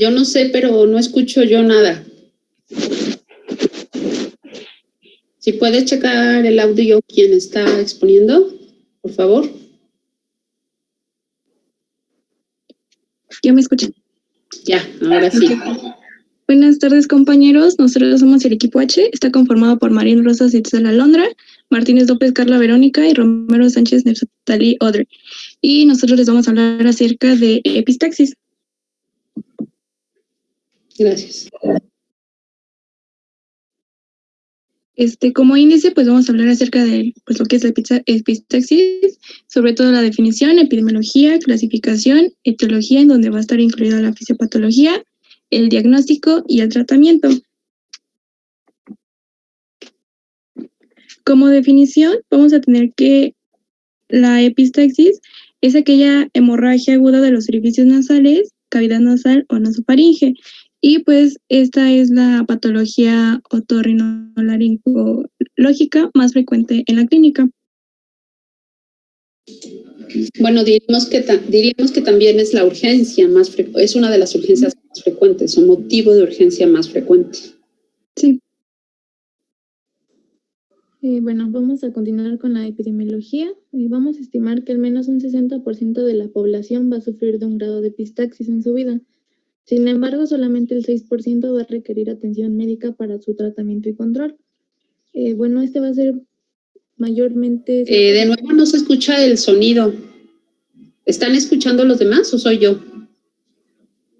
Yo no sé, pero no escucho yo nada. Si puedes checar el audio quien está exponiendo, por favor. ¿Ya me escuchan? Ya, ahora sí. Buenas tardes, compañeros. Nosotros somos el equipo H. Está conformado por Marín Rosas Itzel Alondra, Martínez López Carla Verónica y Romero Sánchez Neftalí Odre. Y nosotros les vamos a hablar acerca de epistaxis. Gracias. Como índice, pues vamos a hablar acerca de lo que es la epistaxis, sobre todo la definición, epidemiología, clasificación, etiología, en donde va a estar incluida la fisiopatología, el diagnóstico y el tratamiento. Como definición, vamos a tener que la epistaxis es aquella hemorragia aguda de los orificios nasales, cavidad nasal o nasofaringe. Y pues esta es la patología otorrinolaringológica más frecuente en la clínica. Bueno, diríamos que también es la urgencia más frecuente, es una de las urgencias más frecuentes, o motivo de urgencia más frecuente. Sí. Bueno, vamos a continuar con la epidemiología. Vamos a estimar que al menos un 60% de la población va a sufrir de un grado de epistaxis en su vida. Sin embargo, solamente el 6% va a requerir atención médica para su tratamiento y control. Bueno, este va a ser mayormente... De nuevo no se escucha el sonido. ¿Están escuchando los demás o soy yo?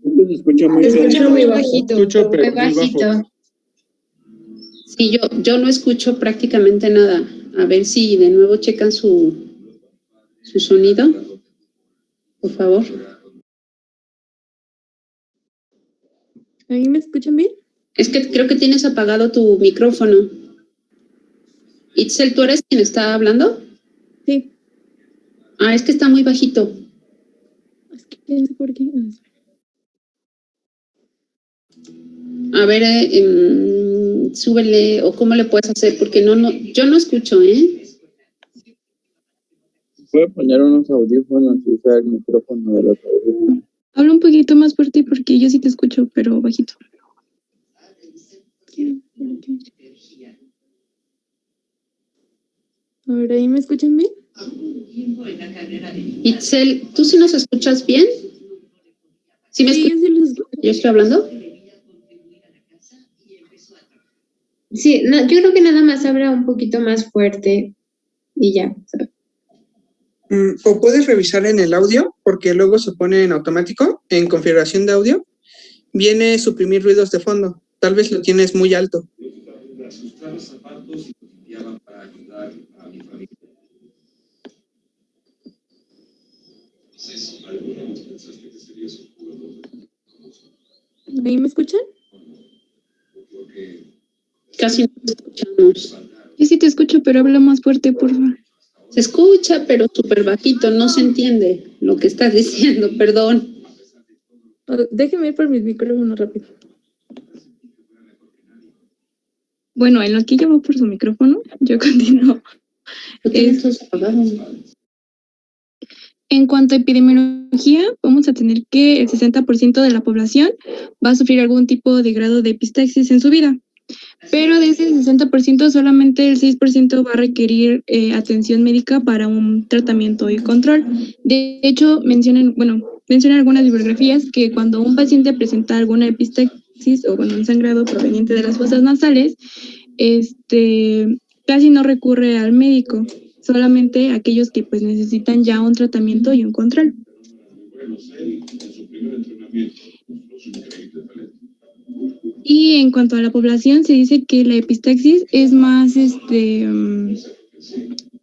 Se escucha muy bajito. Muy bajito. Sí, yo no escucho prácticamente nada. A ver si de nuevo checan su sonido, por favor. ¿A mí me escuchan bien? Es que creo que tienes apagado tu micrófono. Itzel, ¿tú eres quien está hablando? Sí. Ah, es que está muy bajito. Es que no sé por qué. A ver, súbele, o cómo le puedes hacer, porque yo no escucho, ¿eh? Puede poner unos audífonos y usar el micrófono de los audífonos. Habla un poquito más fuerte porque yo sí te escucho, pero bajito. A ver, ¿ahí me escuchan bien? Itzel, ¿tú sí nos escuchas bien? ¿Sí me escuchas? Sí, yo sí los escucho. ¿Yo estoy hablando? Sí, no, yo creo que nada más habla un poquito más fuerte y ya. O puedes revisar en el audio, porque luego se pone en automático, en configuración de audio, viene suprimir ruidos de fondo. Tal vez lo tienes muy alto. ¿Ahí me escuchan? Casi no te escuchamos. Yo sí te escucho, pero habla más fuerte, por favor. Se escucha, pero súper bajito, no se entiende lo que estás diciendo, perdón. Déjeme ir por mi micrófono rápido. Bueno, en lo que ella va por su micrófono, yo continúo. En cuanto a epidemiología, vamos a tener que el 60% de la población va a sufrir algún tipo de grado de epistaxis en su vida. Pero de ese 60%, solamente el 6% va a requerir atención médica para un tratamiento y control. De hecho, mencionan algunas bibliografías que cuando un paciente presenta alguna epistaxis o un sangrado proveniente de las fosas nasales, casi no recurre al médico, solamente aquellos que pues necesitan ya un tratamiento y un control. Y en cuanto a la población, se dice que la epistaxis es más,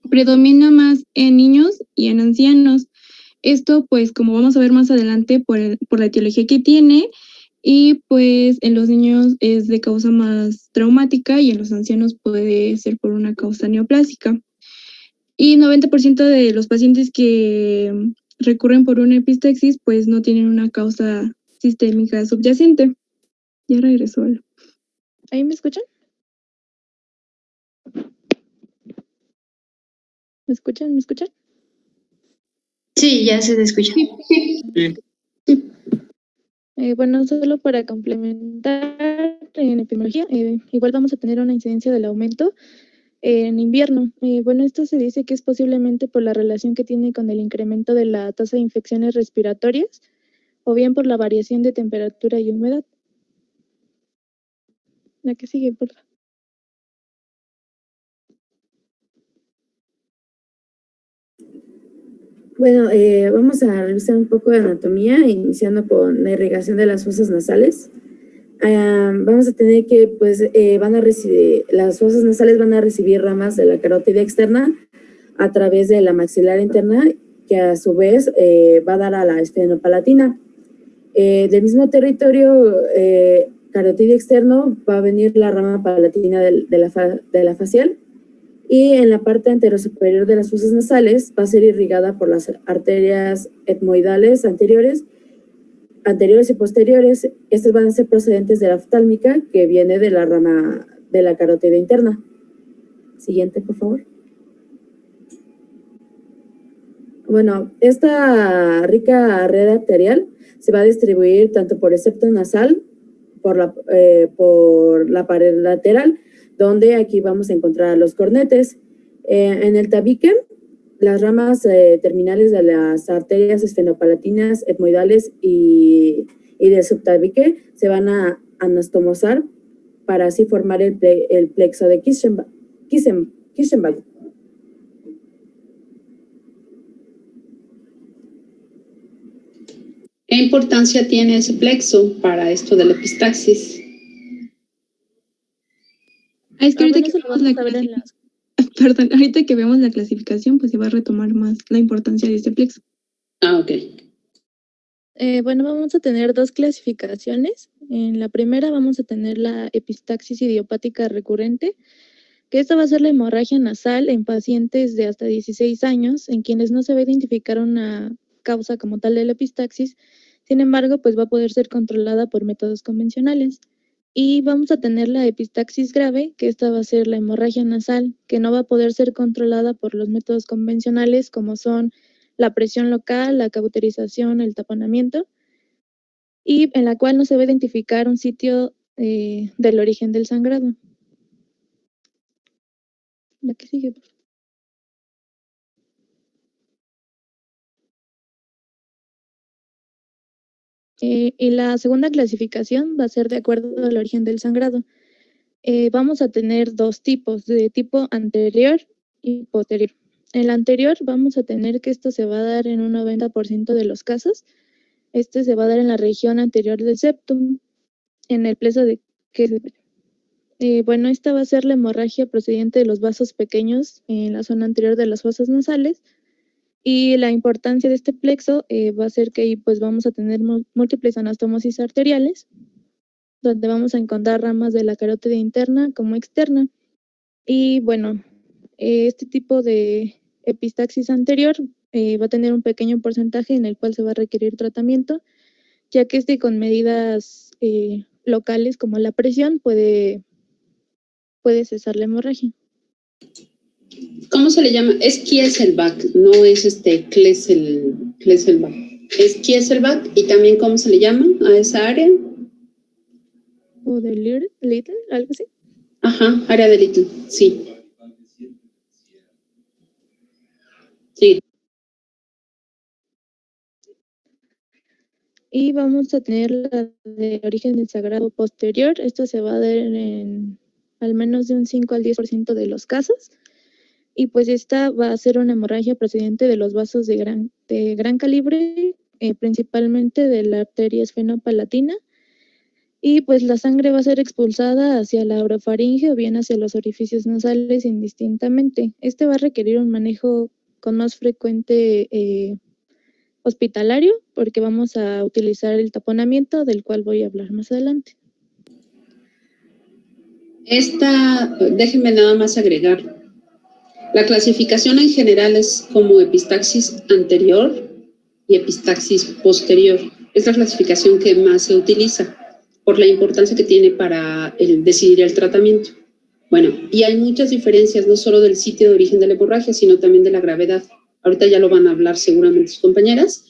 predomina más en niños y en ancianos. Esto, pues, como vamos a ver más adelante, por la etiología que tiene, y pues en los niños es de causa más traumática y en los ancianos puede ser por una causa neoplásica. Y 90% de los pacientes que recurren por una epistaxis, pues no tienen una causa sistémica subyacente. Ya regresó. ¿Ahí me escuchan? ¿Me escuchan? ¿Me escuchan? Sí, ya se te escucha. Sí. Bueno, solo para complementar en epidemiología, igual vamos a tener una incidencia del aumento en invierno. Bueno, esto se dice que es posiblemente por la relación que tiene con el incremento de la tasa de infecciones respiratorias o bien por la variación de temperatura y humedad. La que sigue, por favor. Bueno, vamos a revisar un poco de anatomía, iniciando con la irrigación de las fosas nasales. Vamos a tener que, pues, las fosas nasales van a recibir ramas de la carótida externa a través de la maxilar interna, que a su vez va a dar a la esfenopalatina. Del mismo territorio carotidio externo va a venir la rama palatina de la facial, y en la parte anterosuperior de las fosas nasales va a ser irrigada por las arterias etmoidales anteriores y posteriores. Estas van a ser procedentes de la oftálmica, que viene de la rama de la carótida interna. Siguiente, por favor. Bueno, esta rica red arterial se va a distribuir tanto por el septo nasal, por la pared lateral, donde aquí vamos a encontrar los cornetes. En el tabique, las ramas terminales de las arterias esfenopalatinas, etmoidales y del subtabique se van a anastomosar para así formar el plexo de Kirschenwald. ¿Qué importancia tiene ese plexo para esto de la epistaxis? Es que ahorita que Bueno, vemos la perdón, ahorita que vemos la clasificación, pues se va a retomar más la importancia de este plexo. Ok. Bueno, vamos a tener dos clasificaciones. En la primera vamos a tener la epistaxis idiopática recurrente, que esta va a ser la hemorragia nasal en pacientes de hasta 16 años, en quienes no se va a identificar una causa como tal de la epistaxis. Sin embargo, pues va a poder ser controlada por métodos convencionales. Y vamos a tener la epistaxis grave, que esta va a ser la hemorragia nasal, que no va a poder ser controlada por los métodos convencionales, como son la presión local, la cauterización, el taponamiento, y en la cual no se va a identificar un sitio del origen del sangrado. La que sigue, por favor. Y la segunda clasificación va a ser de acuerdo al origen del sangrado. Vamos a tener dos tipos, de tipo anterior y posterior. En la anterior vamos a tener que esto se va a dar en un 90% de los casos. Este se va a dar en la región anterior del septum, en el plexo de Kirschenwald. Bueno, esta va a ser la hemorragia procedente de los vasos pequeños en la zona anterior de las fosas nasales. Y la importancia de este plexo va a ser que ahí pues vamos a tener múltiples anastomosis arteriales, donde vamos a encontrar ramas de la carótida interna como externa. Y bueno, este tipo de epistaxis anterior va a tener un pequeño porcentaje en el cual se va a requerir tratamiento, ya que con medidas locales como la presión puede cesar la hemorragia. ¿Cómo se le llama? Es Kieselbach, no es Kieselbach. Es Kieselbach, y también ¿cómo se le llama a esa área? O de Little, algo así. Ajá, área de Little, sí. Sí. Y vamos a tener la de origen del sangrado posterior. Esto se va a dar en al menos de un 5 al 10% de los casos. Y pues esta va a ser una hemorragia procedente de los vasos de gran calibre, principalmente de la arteria esfenopalatina. Y pues la sangre va a ser expulsada hacia la orofaringe o bien hacia los orificios nasales indistintamente. Este va a requerir un manejo con más frecuente hospitalario, porque vamos a utilizar el taponamiento, del cual voy a hablar más adelante. Déjenme nada más agregar. La clasificación en general es como epistaxis anterior y epistaxis posterior. Es la clasificación que más se utiliza por la importancia que tiene para decidir el tratamiento. Bueno, y hay muchas diferencias, no solo del sitio de origen de la hemorragia, sino también de la gravedad. Ahorita ya lo van a hablar seguramente sus compañeras,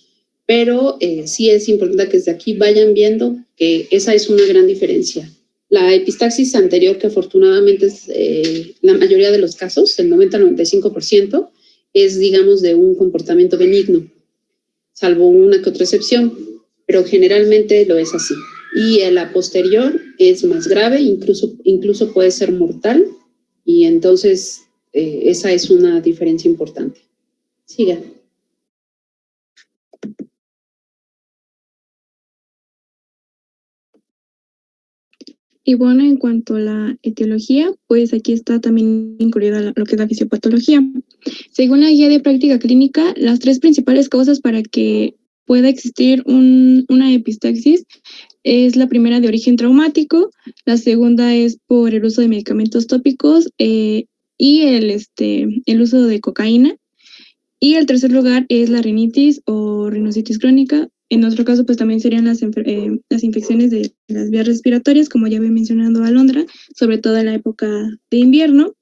pero sí es importante que desde aquí vayan viendo que esa es una gran diferencia. La epistaxis anterior, que afortunadamente es la mayoría de los casos, el 90-95%, es, digamos, de un comportamiento benigno, salvo una que otra excepción, pero generalmente lo es así. Y la posterior es más grave, incluso puede ser mortal, y entonces esa es una diferencia importante. Siga. Y bueno, en cuanto a la etiología, pues aquí está también incluida lo que es la fisiopatología. Según la guía de práctica clínica, las 3 principales causas para que pueda existir una epistaxis es la primera de origen traumático, la segunda es por el uso de medicamentos tópicos y el uso de cocaína, y el tercer lugar es la rinitis o rinocetis crónica. En otro caso, pues también serían las infecciones de las vías respiratorias, como ya había mencionado Alondra, sobre todo en la época de invierno.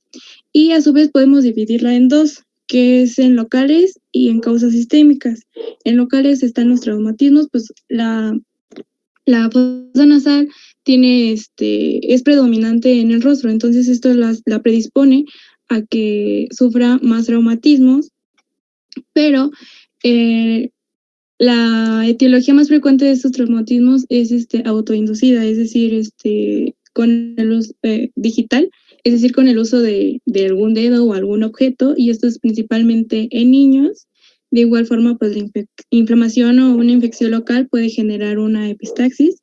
Y a su vez podemos dividirla en 2, que es en locales y en causas sistémicas. En locales están los traumatismos, pues la fosa nasal es predominante en el rostro, entonces esto la predispone a que sufra más traumatismos, pero la etiología más frecuente de estos traumatismos es autoinducida, es decir, con el uso digital, es decir, con el uso de algún dedo o algún objeto, y esto es principalmente en niños. De igual forma, pues la inflamación o una infección local puede generar una epistaxis,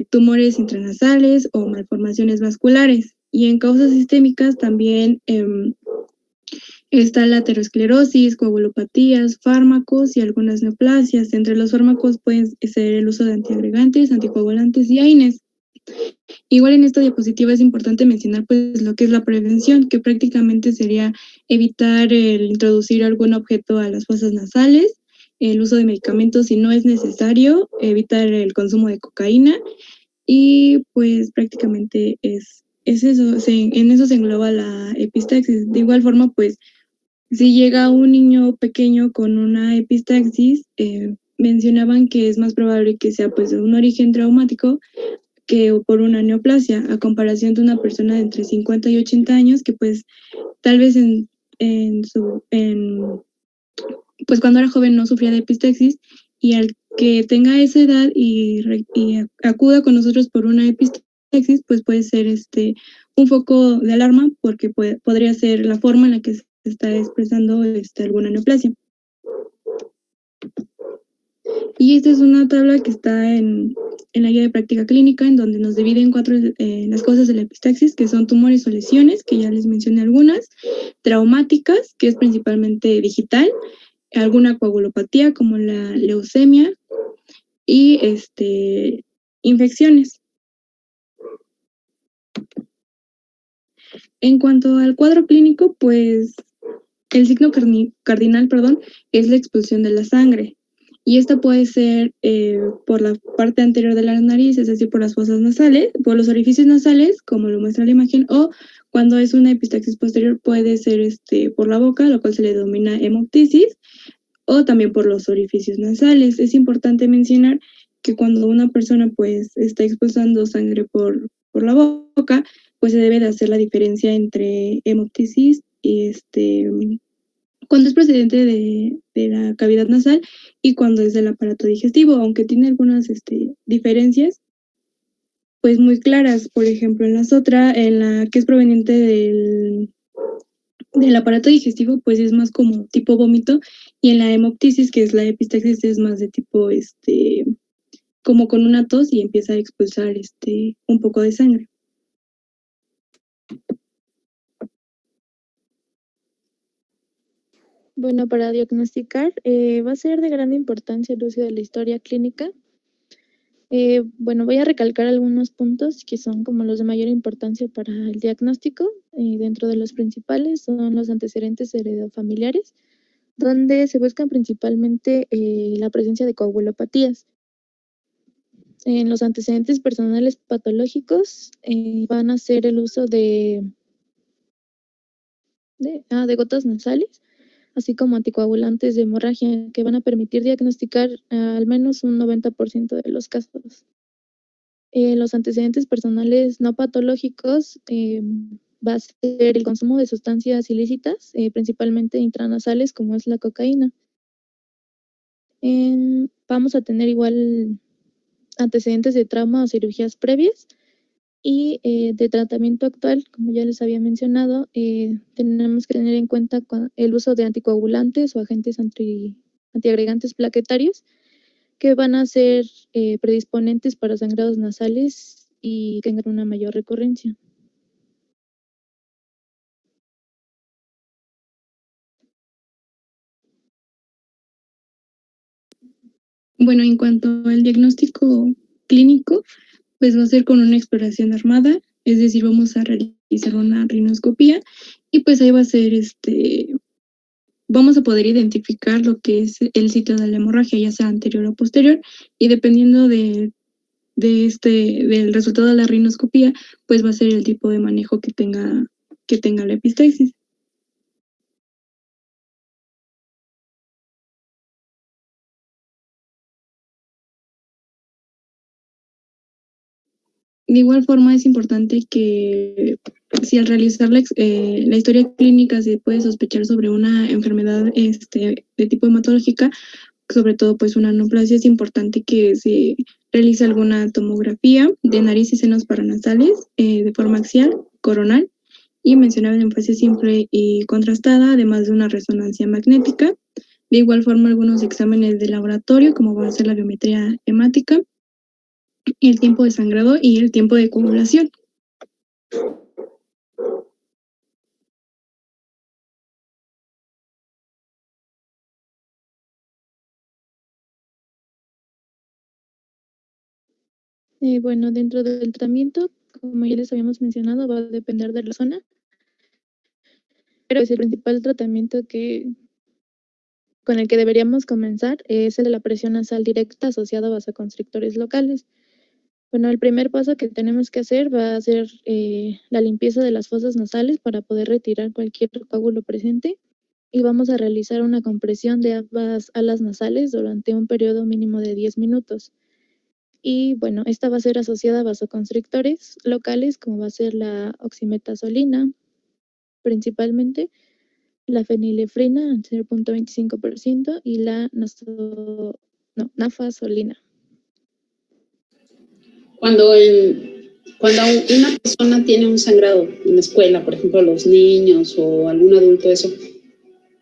tumores intranasales o malformaciones vasculares. Y en causas sistémicas también está la aterosclerosis, coagulopatías, fármacos y algunas neoplasias. Entre los fármacos pueden ser el uso de antiagregantes, anticoagulantes y AINES. Igual en esta diapositiva es importante mencionar pues lo que es la prevención, que prácticamente sería evitar el introducir algún objeto a las fosas nasales, el uso de medicamentos si no es necesario, evitar el consumo de cocaína, y pues prácticamente es eso, en eso se engloba la epistaxis. De igual forma, pues si llega un niño pequeño con una epistaxis, mencionaban que es más probable que sea pues de un origen traumático que por una neoplasia, a comparación de una persona de entre 50 y 80 años que pues tal vez pues cuando era joven no sufría de epistaxis, y al que tenga esa edad y acuda con nosotros por una epistaxis, pues puede ser un foco de alarma, porque podría ser la forma en la que se está expresando alguna neoplasia. Y esta es una tabla que está en la guía de práctica clínica, en donde nos divide en 4 las causas de la epistaxis, que son tumores o lesiones, que ya les mencioné algunas, traumáticas, que es principalmente digital, alguna coagulopatía como la leucemia, y infecciones. En cuanto al cuadro clínico, pues el signo cardinal, es la expulsión de la sangre. Y esta puede ser por la parte anterior de la nariz, es decir, por las fosas nasales, por los orificios nasales, como lo muestra la imagen, o cuando es una epistaxis posterior puede ser por la boca, lo cual se le denomina hemoptisis, o también por los orificios nasales. Es importante mencionar que cuando una persona pues está expulsando sangre por la boca, pues se debe de hacer la diferencia entre hemoptisis y cuando es procedente de la cavidad nasal y cuando es del aparato digestivo, aunque tiene algunas diferencias pues muy claras. Por ejemplo, en la que es proveniente del aparato digestivo, pues es más como tipo vómito, y en la hemoptisis, que es la epistaxis, es más de tipo como con una tos y empieza a expulsar un poco de sangre. Bueno, para diagnosticar va a ser de gran importancia el uso de la historia clínica. Bueno, voy a recalcar algunos puntos que son como los de mayor importancia para el diagnóstico. Dentro de los principales son los antecedentes heredofamiliares, donde se buscan principalmente la presencia de coagulopatías. En los antecedentes personales patológicos van a ser el uso de gotas nasales, así como anticoagulantes de hemorragia, que van a permitir diagnosticar al menos un 90% de los casos. Los antecedentes personales no patológicos va a ser el consumo de sustancias ilícitas, principalmente intranasales, como es la cocaína. Vamos a tener igual antecedentes de trauma o cirugías previas y de tratamiento actual, como ya les había mencionado, tenemos que tener en cuenta el uso de anticoagulantes o agentes antiagregantes plaquetarios que van a ser predisponentes para sangrados nasales y tengan una mayor recurrencia. Bueno, en cuanto al diagnóstico clínico, pues va a ser con una exploración armada, es decir, vamos a realizar una rinoscopía y pues ahí va a ser vamos a poder identificar lo que es el sitio de la hemorragia, ya sea anterior o posterior, y dependiendo del resultado de la rinoscopía, pues va a ser el tipo de manejo que tenga la epistaxis. De igual forma, es importante que si al realizar la historia clínica se puede sospechar sobre una enfermedad de tipo hematológica, sobre todo pues una neoplasia, es importante que se realice alguna tomografía de nariz y senos paranasales de forma axial, coronal y mencionada en fase simple y contrastada, además de una resonancia magnética. De igual forma, algunos exámenes de laboratorio, como va a ser la biometría hemática, el tiempo de sangrado y el tiempo de coagulación. Bueno, dentro del tratamiento, como ya les habíamos mencionado, va a depender de la zona, pero el principal tratamiento con el que deberíamos comenzar es el de la presión nasal directa asociada a vasoconstrictores locales. Bueno, el primer paso que tenemos que hacer va a ser la limpieza de las fosas nasales para poder retirar cualquier coágulo presente y vamos a realizar una compresión de ambas alas nasales durante un periodo mínimo de 10 minutos. Y bueno, esta va a ser asociada a vasoconstrictores locales, como va a ser la oximetazolina, principalmente, la fenilefrina, al 0.25%, y la nafasolina. Cuando una persona tiene un sangrado en la escuela, por ejemplo, los niños o algún adulto, eso,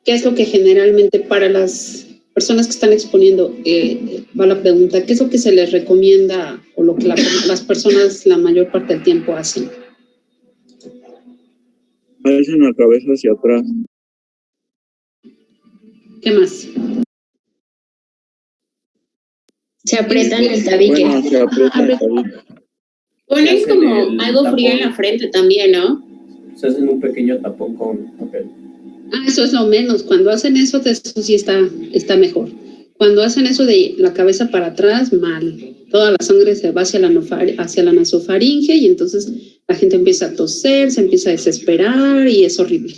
¿qué es lo que generalmente para las personas que están exponiendo, va la pregunta, ¿qué es lo que se les recomienda o lo que las personas la mayor parte del tiempo hacen? Alzan la cabeza hacia atrás. ¿Qué más? Se aprietan el tabique. Bueno, se aprieta el tabique. Ponen como algo frío en la frente también, ¿no? Se hacen un pequeño tapón con papel. Eso es lo menos. Cuando hacen eso sí está mejor. Cuando hacen eso de la cabeza para atrás, mal. Toda la sangre se va hacia la nasofaringe y entonces la gente empieza a toser, se empieza a desesperar y es horrible.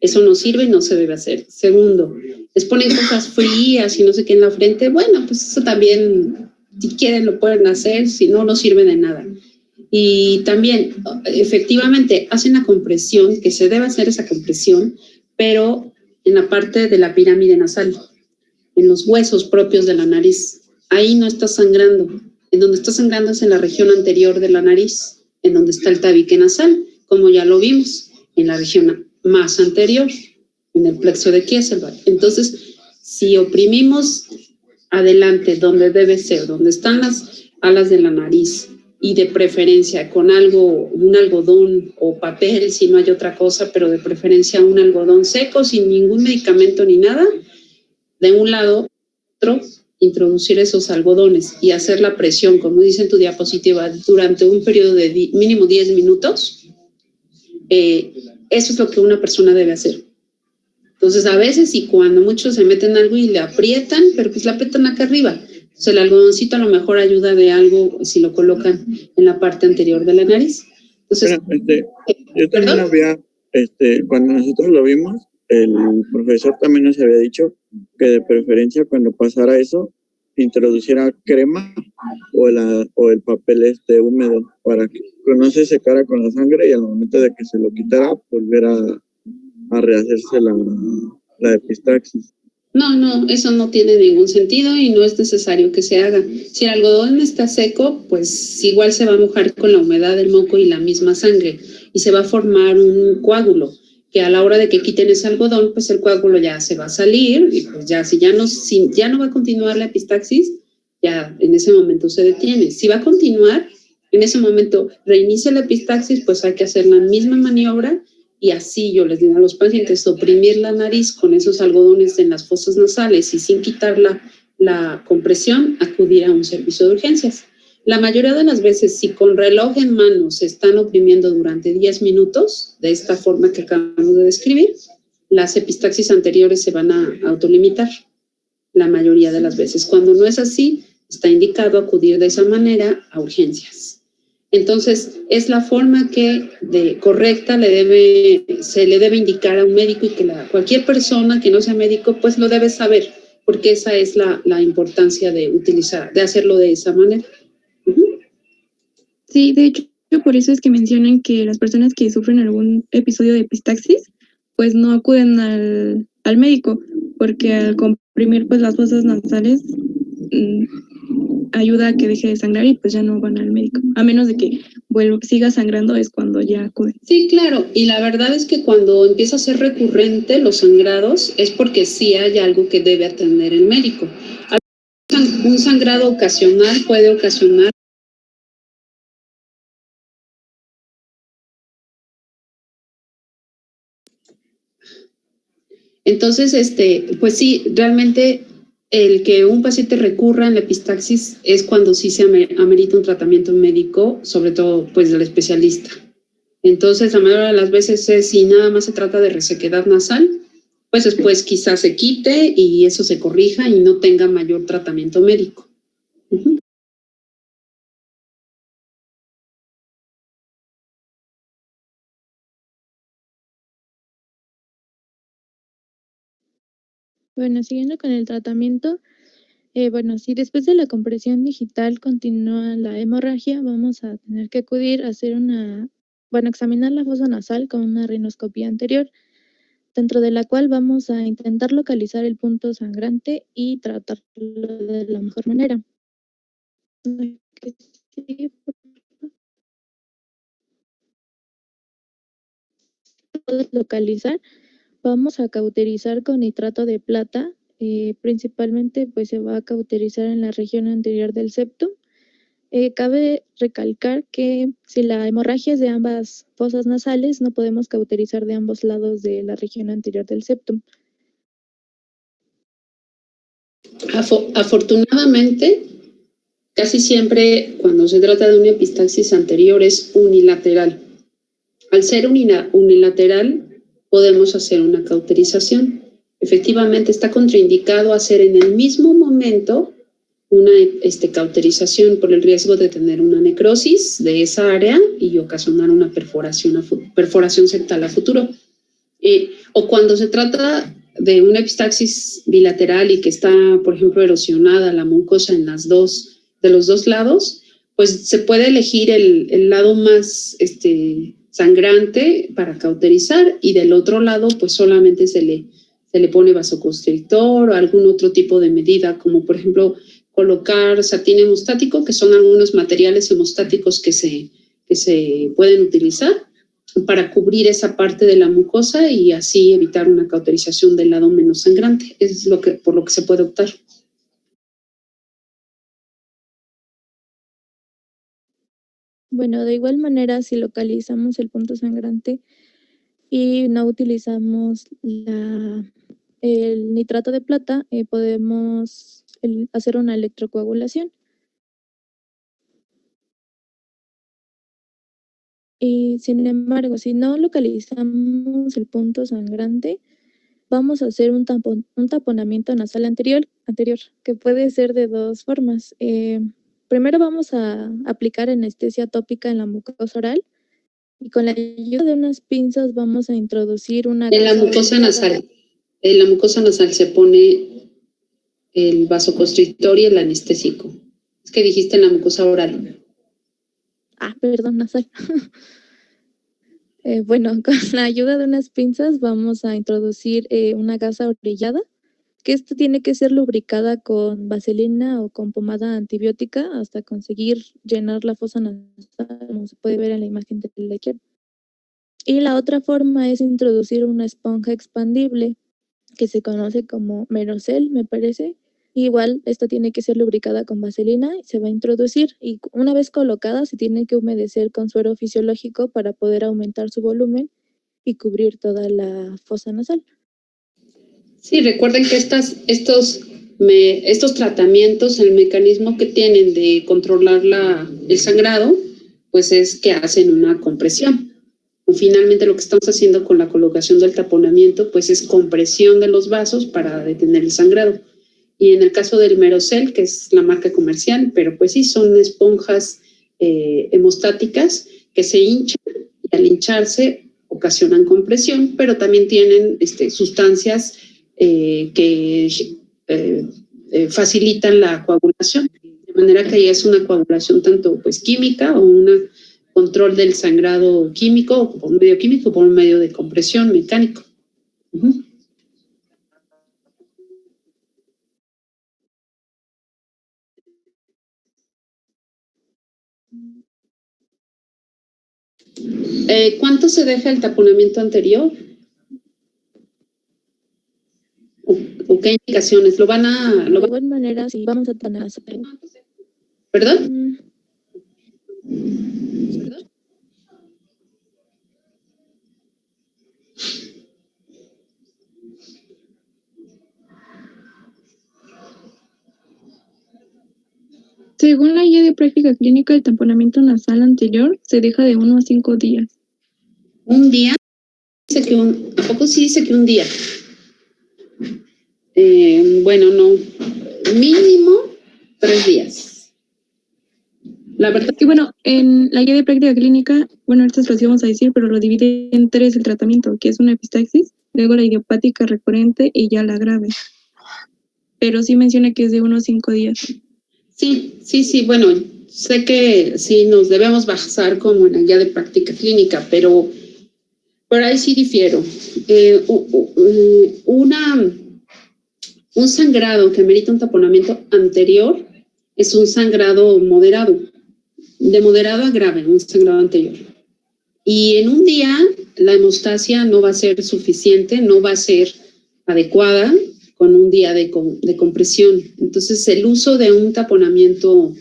Eso no sirve y no se debe hacer. Segundo, les ponen cosas frías y no sé qué en la frente. Bueno, pues eso también, si quieren lo pueden hacer, si no, no sirve de nada. Y también, efectivamente, hacen la compresión, que se debe hacer esa compresión, pero en la parte de la pirámide nasal, en los huesos propios de la nariz. Ahí no está sangrando. En donde está sangrando es en la región anterior de la nariz, en donde está el tabique nasal, como ya lo vimos, en la región más anterior, en el plexo de Kieselbach. Entonces, si oprimimos adelante, donde debe ser, donde están las alas de la nariz, y de preferencia con un algodón o papel, si no hay otra cosa, pero de preferencia un algodón seco, sin ningún medicamento ni nada, de un lado, otro, introducir esos algodones y hacer la presión, como dice en tu diapositiva, durante un periodo de mínimo 10 minutos, eso es lo que una persona debe hacer. Entonces, a veces y cuando muchos se meten algo y le aprietan, pero pues le aprietan acá arriba. Entonces, el algodoncito a lo mejor ayuda de algo si lo colocan en la parte anterior de la nariz. Entonces, Yo también había, cuando nosotros lo vimos, el profesor también nos había dicho que de preferencia cuando pasara eso, introduciera crema o el papel húmedo para que no se secara con la sangre y al momento de que se lo quitara, volviera a rehacerse la epistaxis. No, eso no tiene ningún sentido y no es necesario que se haga. Si el algodón está seco, pues igual se va a mojar con la humedad del moco y la misma sangre y se va a formar un coágulo que a la hora de que quiten ese algodón, pues el coágulo ya se va a salir y pues ya si ya no va a continuar la epistaxis, ya en ese momento se detiene. Si va a continuar, en ese momento reinicia la epistaxis, pues hay que hacer la misma maniobra. Y así yo les digo a los pacientes, oprimir la nariz con esos algodones en las fosas nasales y sin quitar la compresión, acudir a un servicio de urgencias. La mayoría de las veces, si con reloj en mano se están oprimiendo durante 10 minutos, de esta forma que acabamos de describir, las epistaxis anteriores se van a autolimitar la mayoría de las veces. Cuando no es así, está indicado acudir de esa manera a urgencias. Entonces, es la forma que correcta se le debe indicar a un médico y que cualquier persona que no sea médico, pues lo debe saber, porque esa es la importancia de hacerlo de esa manera. Sí, de hecho, por eso es que mencionan que las personas que sufren algún episodio de epistaxis, pues no acuden al médico, porque al comprimir pues las fosas nasales ayuda a que deje de sangrar y pues ya no van al médico, a menos de que siga sangrando es cuando ya acuden. Sí, claro, y la verdad es que cuando empieza a ser recurrente los sangrados es porque sí hay algo que debe atender el médico. Un sangrado ocasional puede ocasionar entonces, pues sí, realmente el que un paciente recurra en la epistaxis es cuando sí se amerita un tratamiento médico, sobre todo pues del especialista. Entonces, la mayoría de las veces si nada más se trata de resequedad nasal, pues después quizás se quite y eso se corrija y no tenga mayor tratamiento médico. Uh-huh. Bueno, siguiendo con el tratamiento, si después de la compresión digital continúa la hemorragia, vamos a tener que acudir a hacer examinar la fosa nasal con una rinoscopía anterior, dentro de la cual vamos a intentar localizar el punto sangrante y tratarlo de la mejor manera. Puedes localizar, vamos a cauterizar con nitrato de plata, principalmente pues se va a cauterizar en la región anterior del septum. Cabe recalcar que si la hemorragia es de ambas fosas nasales, no podemos cauterizar de ambos lados de la región anterior del septum. Afortunadamente, casi siempre cuando se trata de una epistaxis anterior es unilateral. Al ser unilateral, podemos hacer una cauterización. Efectivamente, está contraindicado hacer en el mismo momento una cauterización por el riesgo de tener una necrosis de esa área y ocasionar una perforación septal a futuro. O cuando se trata de una epistaxis bilateral y que está, por ejemplo, erosionada la mucosa de los dos lados, pues se puede elegir el lado más sangrante para cauterizar y del otro lado pues solamente se le pone vasoconstrictor o algún otro tipo de medida, como por ejemplo colocar satín hemostático, que son algunos materiales hemostáticos que se pueden utilizar para cubrir esa parte de la mucosa y así evitar una cauterización del lado menos sangrante. Es por lo que se puede optar. Bueno, de igual manera, si localizamos el punto sangrante y no utilizamos el nitrato de plata, podemos hacer una electrocoagulación. Y sin embargo, si no localizamos el punto sangrante, vamos a hacer un taponamiento nasal anterior, que puede ser de dos formas. Primero vamos a aplicar anestesia tópica en la mucosa oral Y con la ayuda de unas pinzas vamos a introducir una En la gasa mucosa oreada. nasal. En la mucosa nasal se pone el vasoconstrictor y el anestésico. Es que dijiste en la mucosa oral. Perdón, nasal. Bueno, con la ayuda de unas pinzas vamos a introducir una gasa orellada, que esta tiene que ser lubricada con vaselina o con pomada antibiótica hasta conseguir llenar la fosa nasal, como se puede ver en la imagen de la izquierda. Y la otra forma es introducir una esponja expandible, que se conoce como Merocel, me parece. Igual, esta tiene que ser lubricada con vaselina y se va a introducir. Y una vez colocada, se tiene que humedecer con suero fisiológico para poder aumentar su volumen y cubrir toda la fosa nasal. Sí, recuerden que estos tratamientos, el mecanismo que tienen de controlar el sangrado, pues es que hacen una compresión. Finalmente lo que estamos haciendo con la colocación del taponamiento, pues es compresión de los vasos para detener el sangrado. Y en el caso del Merocel, que es la marca comercial, pero pues sí, son esponjas hemostáticas que se hinchan y al hincharse ocasionan compresión, pero también tienen sustancias que facilitan la coagulación. De manera que ahí es una coagulación tanto pues química o un control del sangrado químico o por medio químico o por medio de compresión mecánico. ¿Cuánto se deja el taponamiento anterior? ¿O qué indicaciones? ¿Lo van a...? De igual manera, si vamos a taponar... ¿Perdón? Según la guía de práctica clínica, el taponamiento nasal anterior se deja de 1 a 5 días. ¿Un día? ¿A poco sí dice que un día? Bueno, no. Mínimo 3 días. La verdad. Y bueno, en la guía de práctica clínica, bueno, ahorita se los íbamos a decir, pero lo divide en 3 el tratamiento, que es una epistaxis, luego la idiopática recurrente y ya la grave. Pero sí menciona que es de 1 a 5 días. Sí, bueno, sé que sí nos debemos basar como en la guía de práctica clínica, pero por ahí sí difiero. Un sangrado que merita un taponamiento anterior es un sangrado moderado, de moderado a grave, un sangrado anterior. Y en un día la hemostasia no va a ser suficiente, no va a ser adecuada con un día de compresión. Entonces, el uso de un taponamiento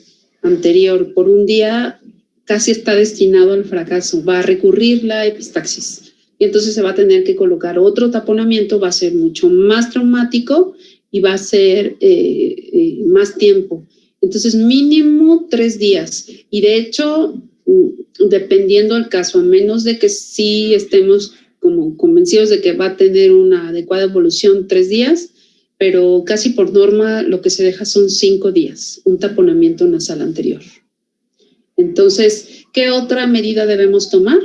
anterior por un día casi está destinado al fracaso. Va a recurrir la epistaxis. Y entonces se va a tener que colocar otro taponamiento, va a ser mucho más traumático y va a ser más tiempo. Entonces, mínimo 3 días. Y de hecho, dependiendo del caso, a menos de que sí estemos como convencidos de que va a tener una adecuada evolución, 3 días, pero casi por norma lo que se deja son 5 días, un taponamiento nasal anterior. Entonces, ¿qué otra medida debemos tomar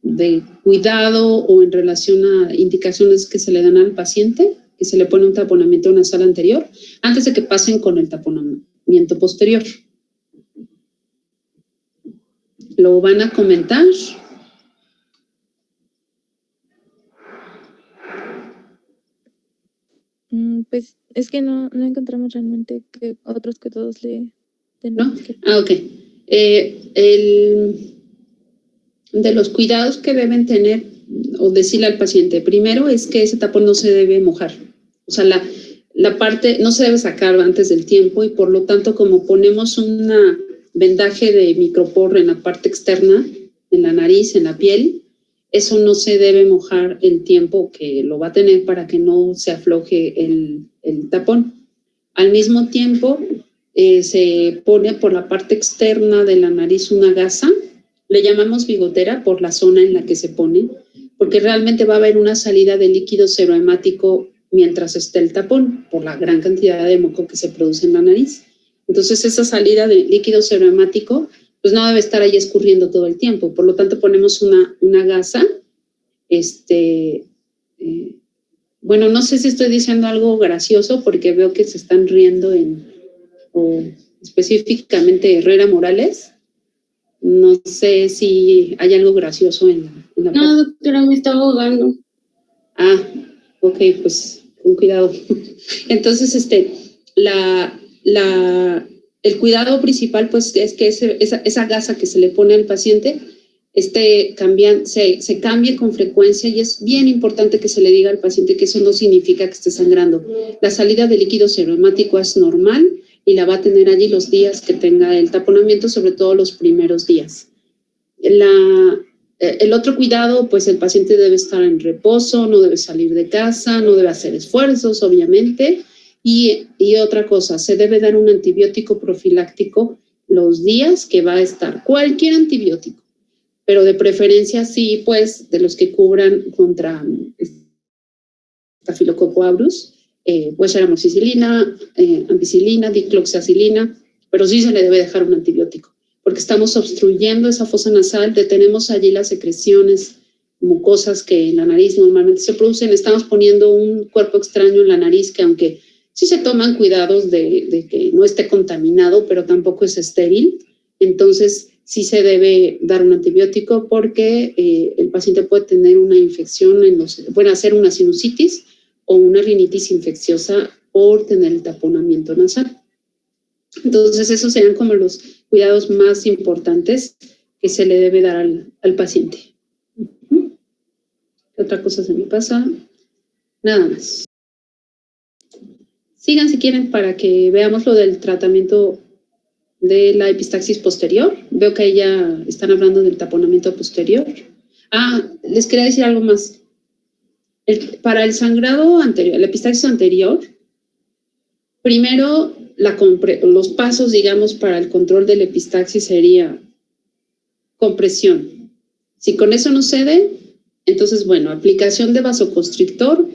de cuidado o en relación a indicaciones que se le dan al paciente, que se le pone un taponamiento nasal anterior, antes de que pasen con el taponamiento posterior? ¿Lo van a comentar? Pues es que no encontramos realmente que otros que todos le ¿No? Ok. De los cuidados que deben tener o decirle al paciente, primero es que ese tapón no se debe mojar. O sea, la parte no se debe sacar antes del tiempo y por lo tanto, como ponemos una vendaje de micropor en la parte externa, en la nariz, en la piel, eso no se debe mojar el tiempo que lo va a tener para que no se afloje el tapón. Al mismo tiempo, se pone por la parte externa de la nariz una gasa, le llamamos bigotera por la zona en la que se pone, porque realmente va a haber una salida de líquido serohemático mientras esté el tapón, por la gran cantidad de moco que se produce en la nariz. Entonces, esa salida de líquido serohemático pues no debe estar ahí escurriendo todo el tiempo. Por lo tanto, ponemos una gasa. Bueno, no sé si estoy diciendo algo gracioso porque veo que se están riendo o específicamente Herrera Morales. No sé si hay algo gracioso en la No, doctora, me estaba ahogando. Ah, ok, pues con cuidado. Entonces, el cuidado principal, pues, es que esa gasa que se le pone al paciente se cambie con frecuencia, y es bien importante que se le diga al paciente que eso no significa que esté sangrando. La salida de líquido serohemático es normal y la va a tener allí los días que tenga el taponamiento, sobre todo los primeros días. El otro cuidado, pues el paciente debe estar en reposo, no debe salir de casa, no debe hacer esfuerzos, obviamente. Y otra cosa, se debe dar un antibiótico profiláctico los días que va a estar, cualquier antibiótico, pero de preferencia sí, pues, de los que cubran contra Staphylococcus aureus, puede ser amoxicilina, ampicilina, dicloxacilina, pero sí se le debe dejar un antibiótico, porque estamos obstruyendo esa fosa nasal, detenemos allí las secreciones mucosas que en la nariz normalmente se producen, estamos poniendo un cuerpo extraño en la nariz que, aunque sí se toman cuidados de que no esté contaminado, pero tampoco es estéril. Entonces sí se debe dar un antibiótico porque el paciente puede tener una infección, puede hacer una sinusitis o una rinitis infecciosa por tener el taponamiento nasal. Entonces esos serían como los cuidados más importantes que se le debe dar al paciente. ¿Qué otra cosa se me pasa? Nada más. Sigan si quieren para que veamos lo del tratamiento de la epistaxis posterior. Veo que ahí ya están hablando del taponamiento posterior. Les quería decir algo más. Para el sangrado anterior, la epistaxis anterior, primero los pasos, digamos, para el control de la epistaxis sería compresión. Si con eso no cede, entonces, bueno, aplicación de vasoconstrictor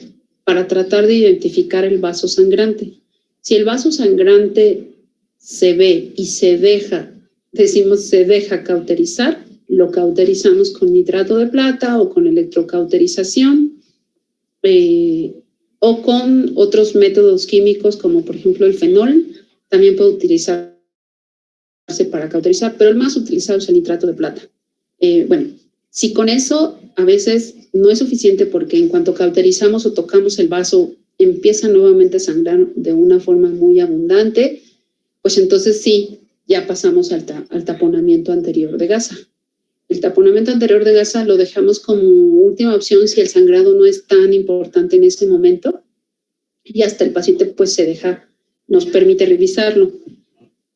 para tratar de identificar el vaso sangrante. Si el vaso sangrante se ve y se deja cauterizar, lo cauterizamos con nitrato de plata o con electrocauterización, o con otros métodos químicos como por ejemplo el fenol, también puede utilizarse para cauterizar, pero el más utilizado es el nitrato de plata. Bueno, si con eso a veces no es suficiente, porque en cuanto cauterizamos o tocamos el vaso empieza nuevamente a sangrar de una forma muy abundante, pues entonces sí, ya pasamos al taponamiento anterior de gasa. El taponamiento anterior de gasa lo dejamos como última opción si el sangrado no es tan importante en ese momento, y hasta el paciente pues nos permite revisarlo,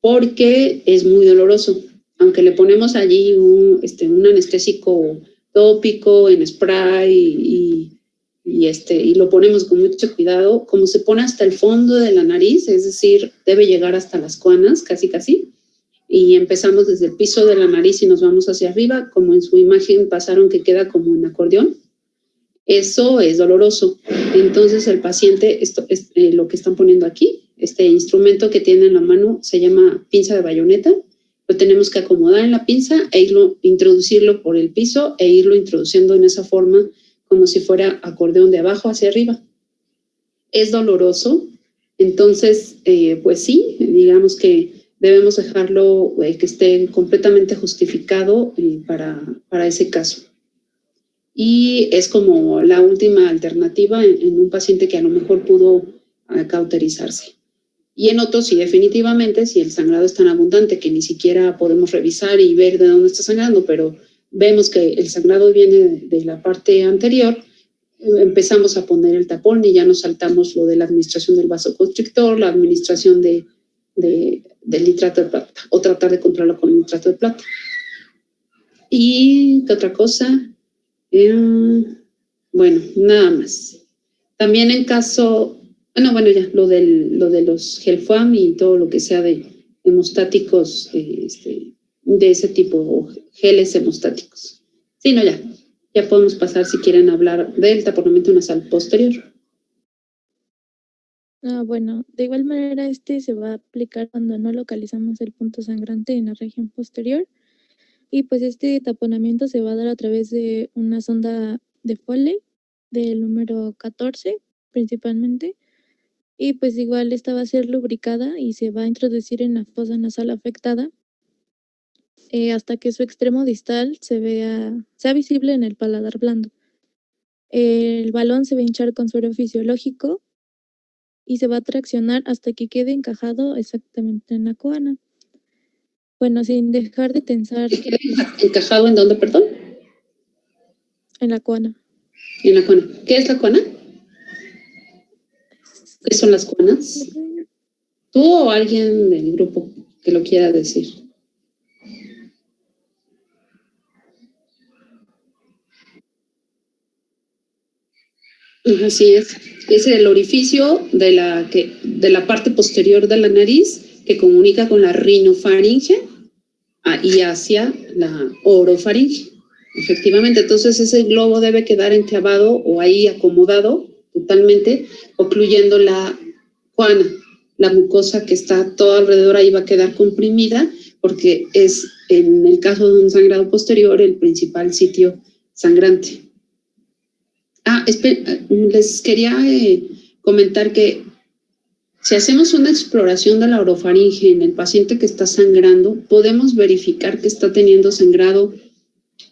porque es muy doloroso. Aunque le ponemos allí un anestésico tópico en spray y lo ponemos con mucho cuidado, como se pone hasta el fondo de la nariz, es decir, debe llegar hasta las cuanas, casi, y empezamos desde el piso de la nariz y nos vamos hacia arriba, como en su imagen pasaron, que queda como en acordeón. Eso es doloroso. Entonces el paciente, lo que están poniendo aquí, este instrumento que tiene en la mano se llama pinza de bayoneta. Lo tenemos que acomodar en la pinza e introducirlo por el piso e irlo introduciendo en esa forma como si fuera acordeón de abajo hacia arriba. Es doloroso, entonces pues sí, digamos que debemos dejarlo que esté completamente justificado para ese caso. Y es como la última alternativa en un paciente que a lo mejor pudo cauterizarse. Y en otros, sí, definitivamente, si el sangrado es tan abundante que ni siquiera podemos revisar y ver de dónde está sangrando, pero vemos que el sangrado viene de la parte anterior, empezamos a poner el tapón y ya nos saltamos lo de la administración del vasoconstrictor, la administración del nitrato de plata, o tratar de controlarlo con el nitrato de plata. ¿Y qué otra cosa? Bueno, nada más. También en caso... lo de los Gelfoam y todo lo que sea de hemostáticos de ese tipo, geles hemostáticos. Sí, ya podemos pasar si quieren hablar del taponamiento nasal posterior. Bueno, de igual manera se va a aplicar cuando no localizamos el punto sangrante en la región posterior. Y pues este taponamiento se va a dar a través de una sonda de Foley del número 14 principalmente. Y pues igual esta va a ser lubricada y se va a introducir en la fosa nasal afectada hasta que su extremo distal sea visible en el paladar blando. El balón se va a hinchar con suero fisiológico y se va a traccionar hasta que quede encajado exactamente en la coana. Bueno, sin dejar de tensar ¿Encajado en dónde, perdón? en la coana. En la cuana. ¿Qué es la cuana? ¿Qué son las cuanas? ¿Tú o alguien del grupo que lo quiera decir? Así es. Es el orificio de la parte posterior de la nariz que comunica con la rinofaringe y hacia la orofaringe. Efectivamente, entonces ese globo debe quedar enclavado o ahí acomodado totalmente, ocluyendo la cuana. La mucosa que está todo alrededor ahí va a quedar comprimida porque es, en el caso de un sangrado posterior, el principal sitio sangrante. Les quería comentar que si hacemos una exploración de la orofaringe en el paciente que está sangrando, podemos verificar que está teniendo sangrado.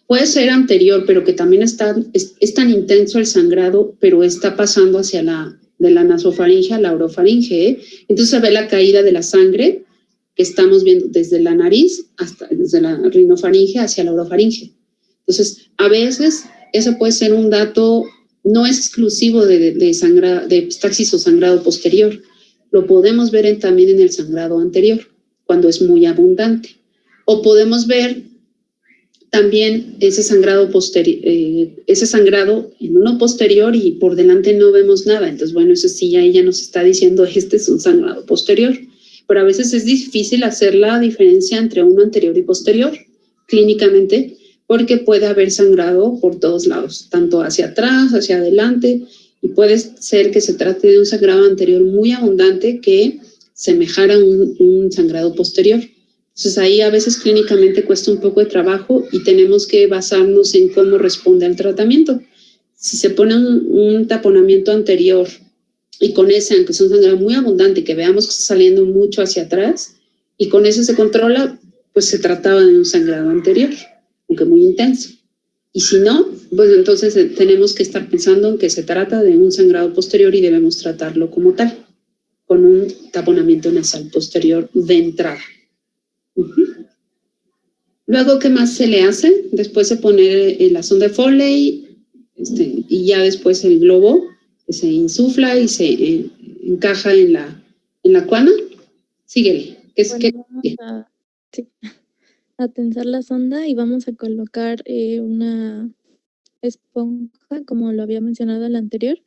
Puede ser anterior, pero que también es tan intenso el sangrado, pero está pasando de la nasofaringe a la orofaringe. Entonces se ve la caída de la sangre que estamos viendo desde la nariz desde la rinofaringe hacia la orofaringe. Entonces, a veces eso puede ser un dato, no es exclusivo de epistaxis o sangrado posterior. Lo podemos ver también en el sangrado anterior, cuando es muy abundante. O podemos ver también ese sangrado en uno posterior y por delante no vemos nada. Entonces, bueno, eso sí, ya ella nos está diciendo, este es un sangrado posterior. Pero a veces es difícil hacer la diferencia entre uno anterior y posterior, clínicamente, porque puede haber sangrado por todos lados, tanto hacia atrás, hacia adelante, y puede ser que se trate de un sangrado anterior muy abundante que semejara a un sangrado posterior. Entonces ahí a veces clínicamente cuesta un poco de trabajo y tenemos que basarnos en cómo responde al tratamiento. Si se pone un taponamiento anterior y con ese, aunque es un sangrado muy abundante, que veamos que está saliendo mucho hacia atrás, y con ese se controla, pues se trataba de un sangrado anterior, aunque muy intenso. Y si no, pues entonces tenemos que estar pensando en que se trata de un sangrado posterior y debemos tratarlo como tal, con un taponamiento nasal posterior de entrada. Luego, ¿qué más se le hace? Después se pone la sonda de Foley y ya después el globo que se insufla y se encaja en la cuana. Síguele. Vamos a tensar la sonda y vamos a colocar una esponja, como lo había mencionado en la anterior,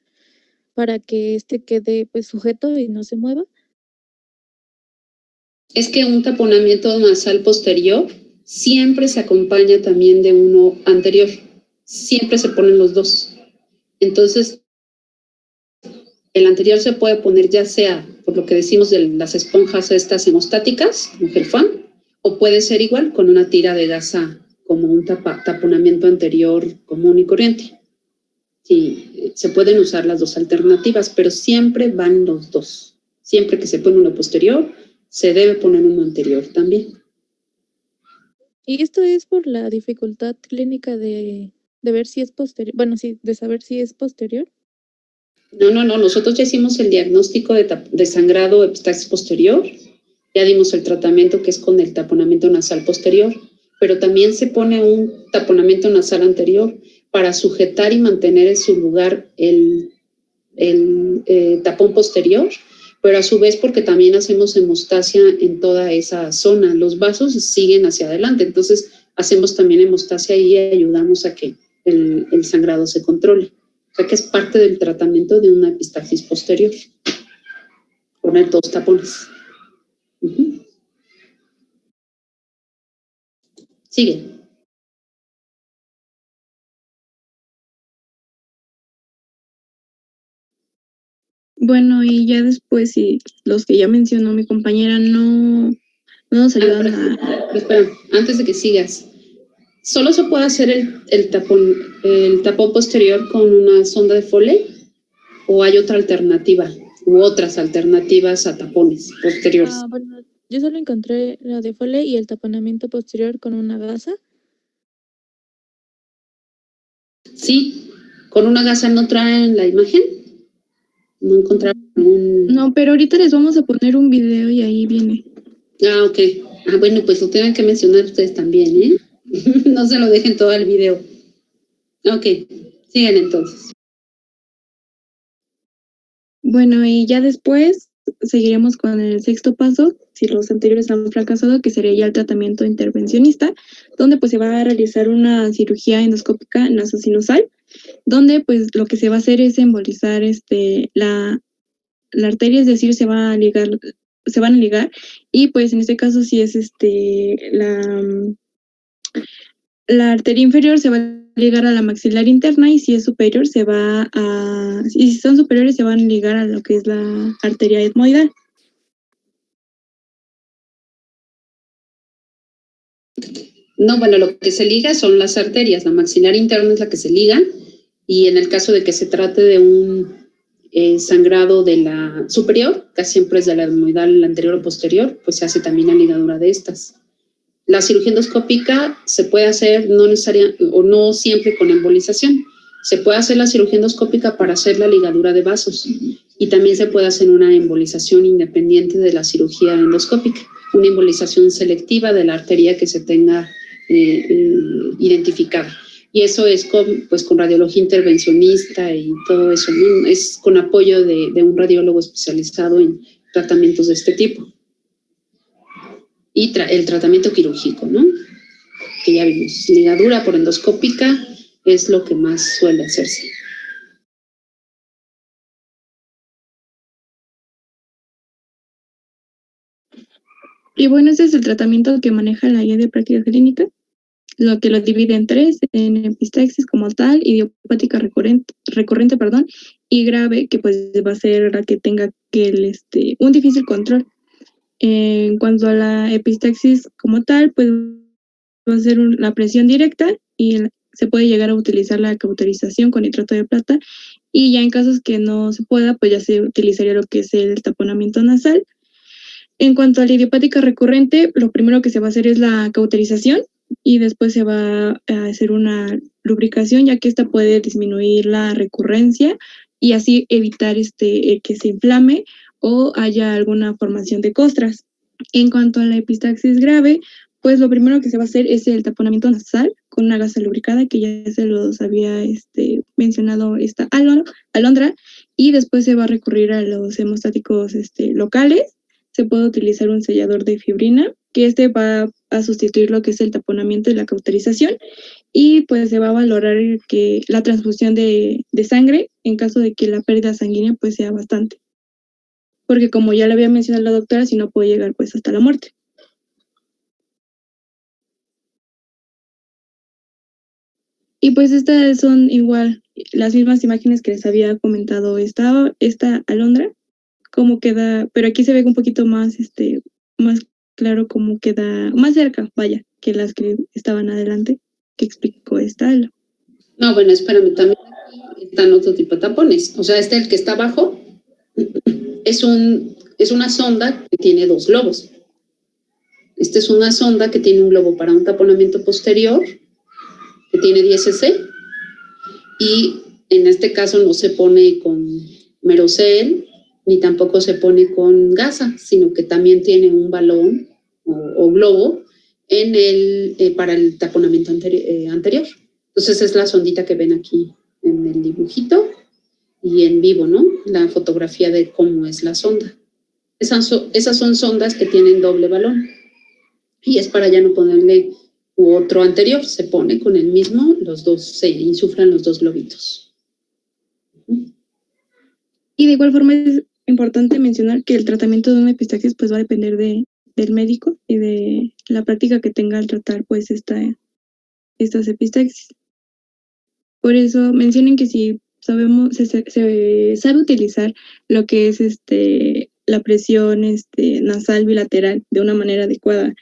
para que quede pues sujeto y no se mueva. Es que un taponamiento nasal posterior siempre se acompaña también de uno anterior. Siempre se ponen los dos. Entonces, el anterior se puede poner ya sea por lo que decimos de las esponjas estas hemostáticas, como Gelfan, o puede ser igual con una tira de gasa como un taponamiento anterior común y corriente. Sí, se pueden usar las dos alternativas, pero siempre van los dos. Siempre que se pone uno posterior, se debe poner uno anterior también. Y esto es por la dificultad clínica de ver si es posterior, bueno, sí, de saber si es posterior. No, nosotros ya hicimos el diagnóstico de sangrado epistaxis posterior, ya dimos el tratamiento que es con el taponamiento nasal posterior, pero también se pone un taponamiento nasal anterior para sujetar y mantener en su lugar el tapón posterior, pero a su vez porque también hacemos hemostasia en toda esa zona. Los vasos siguen hacia adelante, entonces hacemos también hemostasia y ayudamos a que el sangrado se controle. O sea que es parte del tratamiento de una epistaxis posterior. Poner dos tapones. Sigue. Bueno, y ya después, si los que ya mencionó mi compañera no nos ayudan Espera, antes de que sigas, Solo se puede hacer el tapón posterior con una sonda de Foley, o hay otra alternativa u otras alternativas a tapones posteriores. Bueno, yo solo encontré la de Foley y el taponamiento posterior con una gasa. Sí, con una gasa no traen la imagen. No encontraron un... No, pero ahorita les vamos a poner un video y ahí viene. Ah, ok. Ah, bueno, pues lo tienen que mencionar ustedes también, ¿eh? No se lo dejen todo el video. Ok, sigan entonces. Bueno, y ya después seguiremos con el sexto paso, si los anteriores han fracasado, que sería ya el tratamiento intervencionista, donde pues se va a realizar una cirugía endoscópica nasosinusal, donde pues lo que se va a hacer es embolizar la arteria, es decir, se van a ligar, y pues en este caso si es la arteria inferior se va a ligar a la maxilar interna, y si es superior y si son superiores se van a ligar a lo que es la arteria etmoidal. No, bueno, lo que se liga son las arterias. La maxilar interna es la que se liga, y en el caso de que se trate de un sangrado de la superior, casi siempre es de la etmoidal, la anterior o posterior, pues se hace también la ligadura de estas. La cirugía endoscópica se puede hacer no necesaria o no siempre con embolización. Se puede hacer la cirugía endoscópica para hacer la ligadura de vasos, y también se puede hacer una embolización independiente de la cirugía endoscópica, una embolización selectiva de la arteria que se tenga identificada. Y eso es con radiología intervencionista y todo eso, ¿no? Es con apoyo de un radiólogo especializado en tratamientos de este tipo. Y el tratamiento quirúrgico, ¿no? Que ya vimos. Ligadura por endoscópica es lo que más suele hacerse. Y bueno, ese es el tratamiento que maneja la guía de práctica clínica, lo que lo divide en tres: en epistaxis como tal, idiopática recurrente, y grave, que pues va a ser la que tenga un difícil control. En cuanto a la epistaxis como tal, pues va a ser la presión directa, y se puede llegar a utilizar la cauterización con nitrato de plata, y ya en casos que no se pueda, pues ya se utilizaría lo que es el taponamiento nasal. En cuanto a la idiopática recurrente, lo primero que se va a hacer es la cauterización, y después se va a hacer una lubricación, ya que esta puede disminuir la recurrencia y así evitar que se inflame o haya alguna formación de costras. En cuanto a la epistaxis grave, pues lo primero que se va a hacer es el taponamiento nasal con una gasa lubricada, que ya se los había mencionado esta alondra, y después se va a recurrir a los hemostáticos locales. Se puede utilizar un sellador de fibrina, que va a sustituir lo que es el taponamiento y la cauterización, y pues se va a valorar que la transfusión de sangre en caso de que la pérdida sanguínea pues sea bastante. Porque como ya le había mencionado la doctora, si no puede llegar pues hasta la muerte. Y pues estas son igual las mismas imágenes que les había comentado esta alondra, cómo queda, pero aquí se ve un poquito más, más claro cómo queda, más cerca, vaya, que las que estaban adelante, que explicó esta ala. No, bueno, espérame, también aquí están otro tipo de tapones. O sea, el que está abajo es una sonda que tiene dos globos. Esta es una sonda que tiene un globo para un taponamiento posterior, que tiene 10 cc, y en este caso no se pone con Merocel, ni tampoco se pone con gasa, sino que también tiene un balón o globo para el taponamiento anterior. Entonces es la sondita que ven aquí en el dibujito y en vivo, ¿no? La fotografía de cómo es la sonda. Esas son sondas que tienen doble balón, y es para ya no ponerle otro anterior, se pone con el mismo, los dos se insuflan los dos globitos. Y de igual forma es importante mencionar que el tratamiento de una epistaxis pues va a depender del médico y de la práctica que tenga al tratar pues estas epistaxis. Por eso mencionen que si se sabe utilizar lo que es la presión nasal bilateral de una manera adecuada,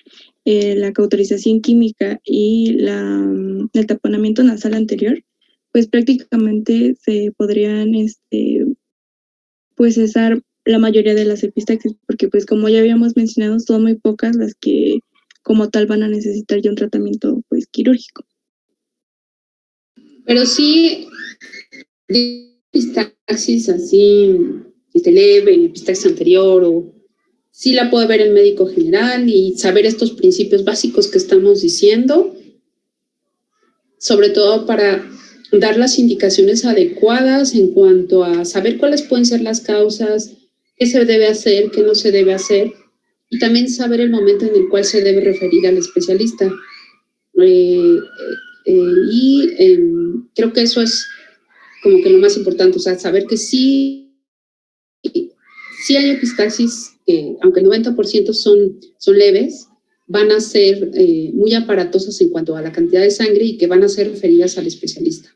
la cauterización química y el taponamiento nasal anterior, pues prácticamente se podrían pues cesar la mayoría de las epistaxis, porque pues como ya habíamos mencionado, son muy pocas las que como tal van a necesitar ya un tratamiento pues quirúrgico. Pero sí, epistaxis así, leve, epistaxis anterior, o sí la puede ver el médico general y saber estos principios básicos que estamos diciendo, sobre todo para dar las indicaciones adecuadas en cuanto a saber cuáles pueden ser las causas, qué se debe hacer, qué no se debe hacer, y también saber el momento en el cual se debe referir al especialista. Creo que eso es como que lo más importante, o sea, saber que sí hay epistaxis que, aunque el 90% son leves, van a ser muy aparatosas en cuanto a la cantidad de sangre y que van a ser referidas al especialista.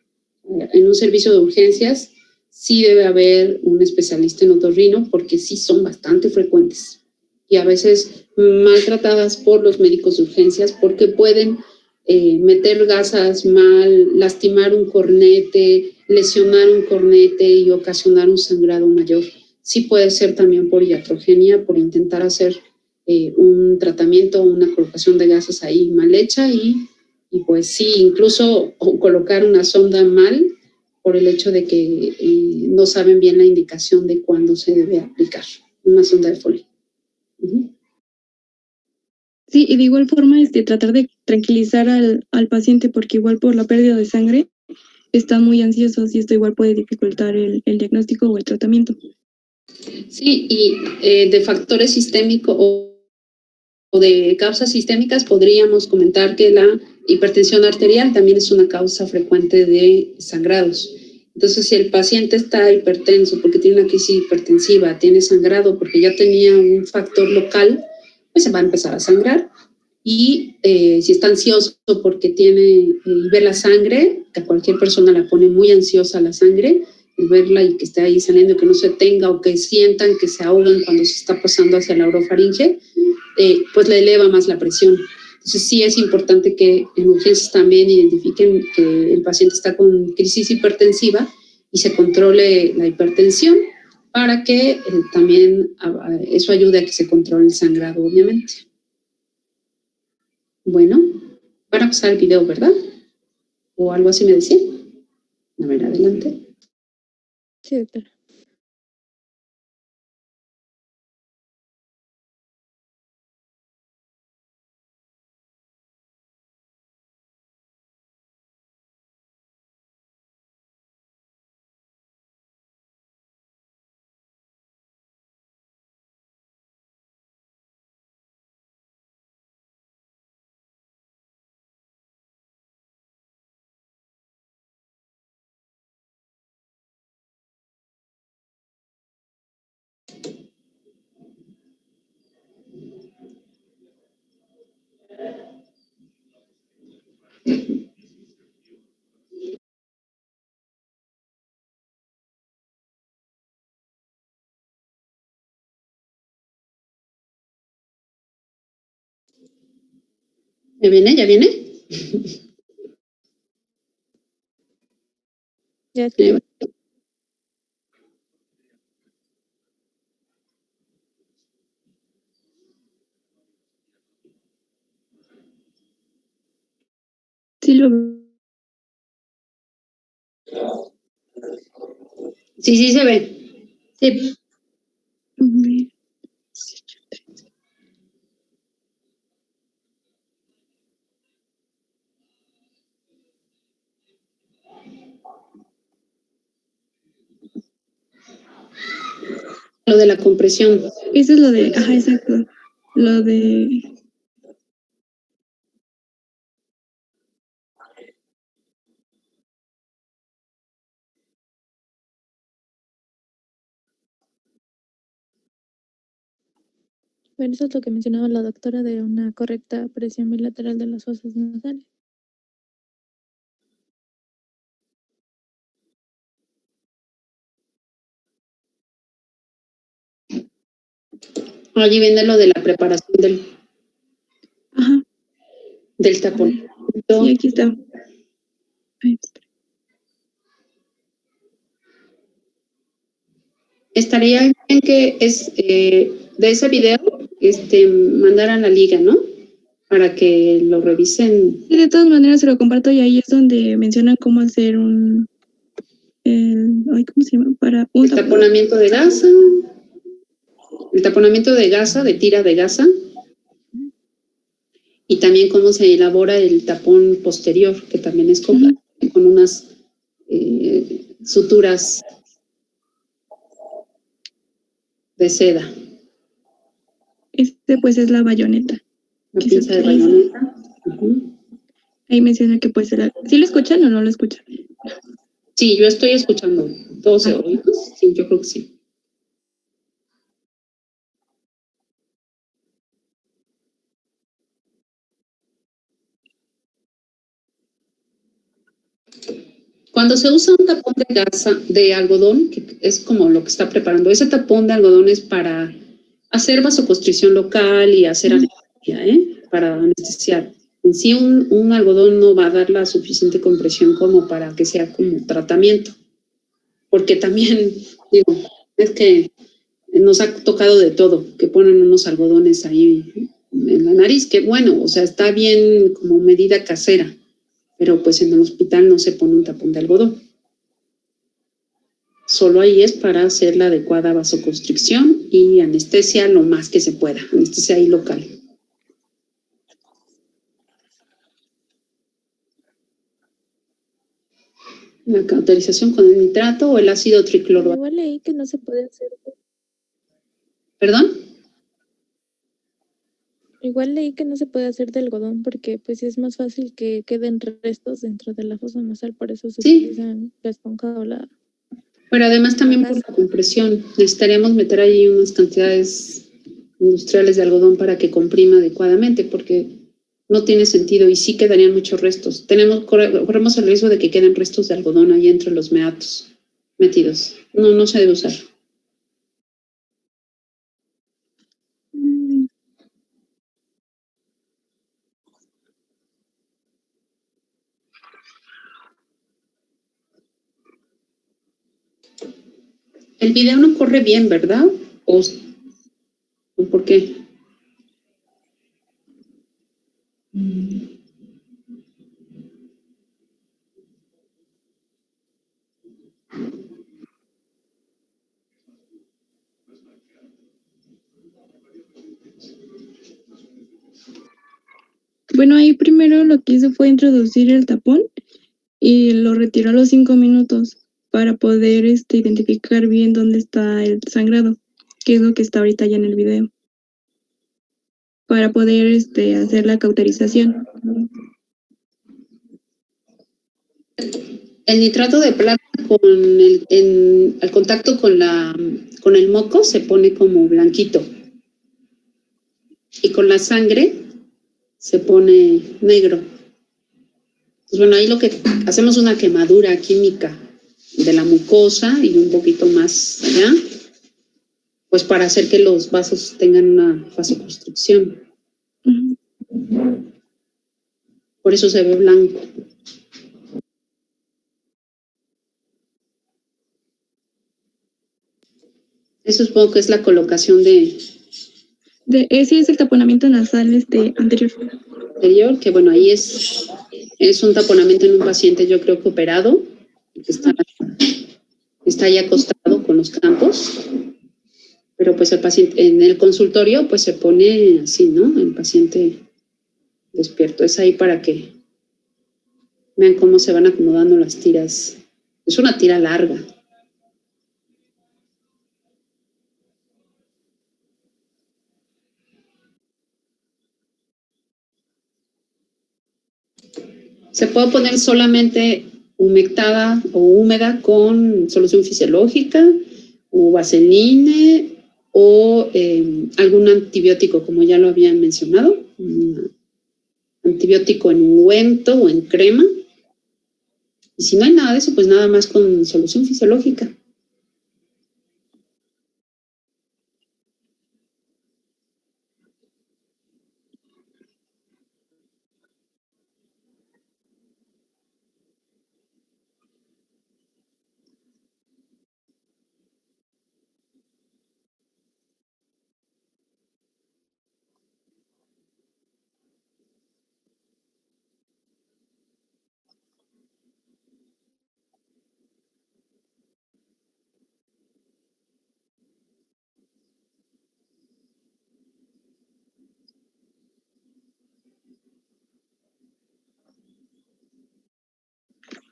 En un servicio de urgencias sí debe haber un especialista en otorrino porque sí son bastante frecuentes y a veces maltratadas por los médicos de urgencias porque pueden meter gasas mal, lastimar un cornete, lesionar un cornete y ocasionar un sangrado mayor. Sí puede ser también por iatrogenia, por intentar hacer un tratamiento, una colocación de gasas ahí mal hecha y pues sí, incluso colocar una sonda mal por el hecho de que no saben bien la indicación de cuándo se debe aplicar una sonda de Foley. Sí, y de igual forma tratar de tranquilizar al paciente porque igual por la pérdida de sangre están muy ansiosos y esto igual puede dificultar el diagnóstico o el tratamiento. Sí, y de factores sistémicos o de causas sistémicas podríamos comentar que la hipertensión arterial también es una causa frecuente de sangrados. Entonces, si el paciente está hipertenso porque tiene una crisis hipertensiva, tiene sangrado porque ya tenía un factor local, pues se va a empezar a sangrar. Y si está ansioso porque ve la sangre, que a cualquier persona la pone muy ansiosa la sangre, el verla y que esté ahí saliendo, que no se tenga o que sientan que se ahogan cuando se está pasando hacia la orofaringe, pues le eleva más la presión. Entonces sí es importante que en urgencias también identifiquen que el paciente está con crisis hipertensiva y se controle la hipertensión para que también eso ayude a que se controle el sangrado, obviamente. Bueno, van a pasar el video, ¿verdad? O algo así me decía. A ver, adelante. Sí, doctora. ¿Ya viene? ¿Ya viene? Ya. Sí, Sí se ve. Sí. Lo de la compresión. Eso es lo de, ajá, exacto. Lo de... Bueno, eso es lo que mencionaba la doctora de una correcta presión bilateral de las fosas nasales. Allí viene lo de la preparación Ajá, del tapón. sí, aquí está. Ay, espera. Estaría bien que de ese video mandaran la liga, ¿no? Para que lo revisen. Sí, de todas maneras se lo comparto y ahí es donde mencionan cómo hacer ay, ¿cómo se llama? Para un El taponamiento de gasa. El taponamiento de gasa, de tira de gasa. Y también cómo se elabora el tapón posterior, que también es con unas suturas de seda. Pues es la bayoneta. La que se pinza de utiliza. bayoneta. Uh-huh. Ahí menciona que puede ser. ¿Sí lo escuchan o no lo escuchan? Sí, yo estoy escuchando. ¿Todos se oyen? Sí, yo creo que sí. Cuando se usa un tapón de gasa, de algodón, que es como lo que está preparando, ese tapón de algodón es para hacer vasoconstricción local y hacer anestesia, para anestesiar. En sí, un algodón no va a dar la suficiente compresión como para que sea como tratamiento. Porque también, digo, es que nos ha tocado de todo, que ponen unos algodones ahí en la nariz, que bueno, o sea, está bien como medida casera, pero pues en el hospital no se pone un tapón de algodón. Solo ahí es para hacer la adecuada vasoconstricción y anestesia lo más que se pueda, anestesia ahí local. La cauterización con el nitrato o el ácido tricloro. Igual leí que no se puede hacer. ¿Perdón? Igual leí que no se puede hacer de algodón porque pues es más fácil que queden restos dentro de la fosa nasal, por eso se utilizan la esponja o la... Pero además también por la compresión, necesitaríamos meter ahí unas cantidades industriales de algodón para que comprima adecuadamente, porque no tiene sentido y sí quedarían muchos restos. Corremos el riesgo de que queden restos de algodón ahí entre los meatos metidos. No se debe usar. El video no corre bien, ¿verdad? ¿O por qué? Bueno, ahí primero lo que hizo fue introducir el tapón y lo retiró a los 5 minutos para poder identificar bien dónde está el sangrado, que es lo que está ahorita ya en el video, para poder hacer la cauterización. El nitrato de plata al contacto con el moco se pone como blanquito y con la sangre se pone negro. Pues bueno, ahí lo que hacemos una quemadura química de la mucosa y un poquito más allá, pues para hacer que los vasos tengan una vasoconstricción. Por eso se ve blanco. Eso supongo que es la colocación sí, es el taponamiento nasal anterior. Anterior, que bueno, ahí es un taponamiento en un paciente, yo creo que operado, que está ahí acostado con los campos, pero pues el paciente en el consultorio pues se pone así, ¿no? El paciente despierto. Es ahí para que vean cómo se van acomodando las tiras. Es una tira larga. Se puede poner solamente humectada o húmeda con solución fisiológica o vaseline o algún antibiótico, como ya lo habían mencionado, antibiótico en ungüento o en crema. Y si no hay nada de eso, pues nada más con solución fisiológica.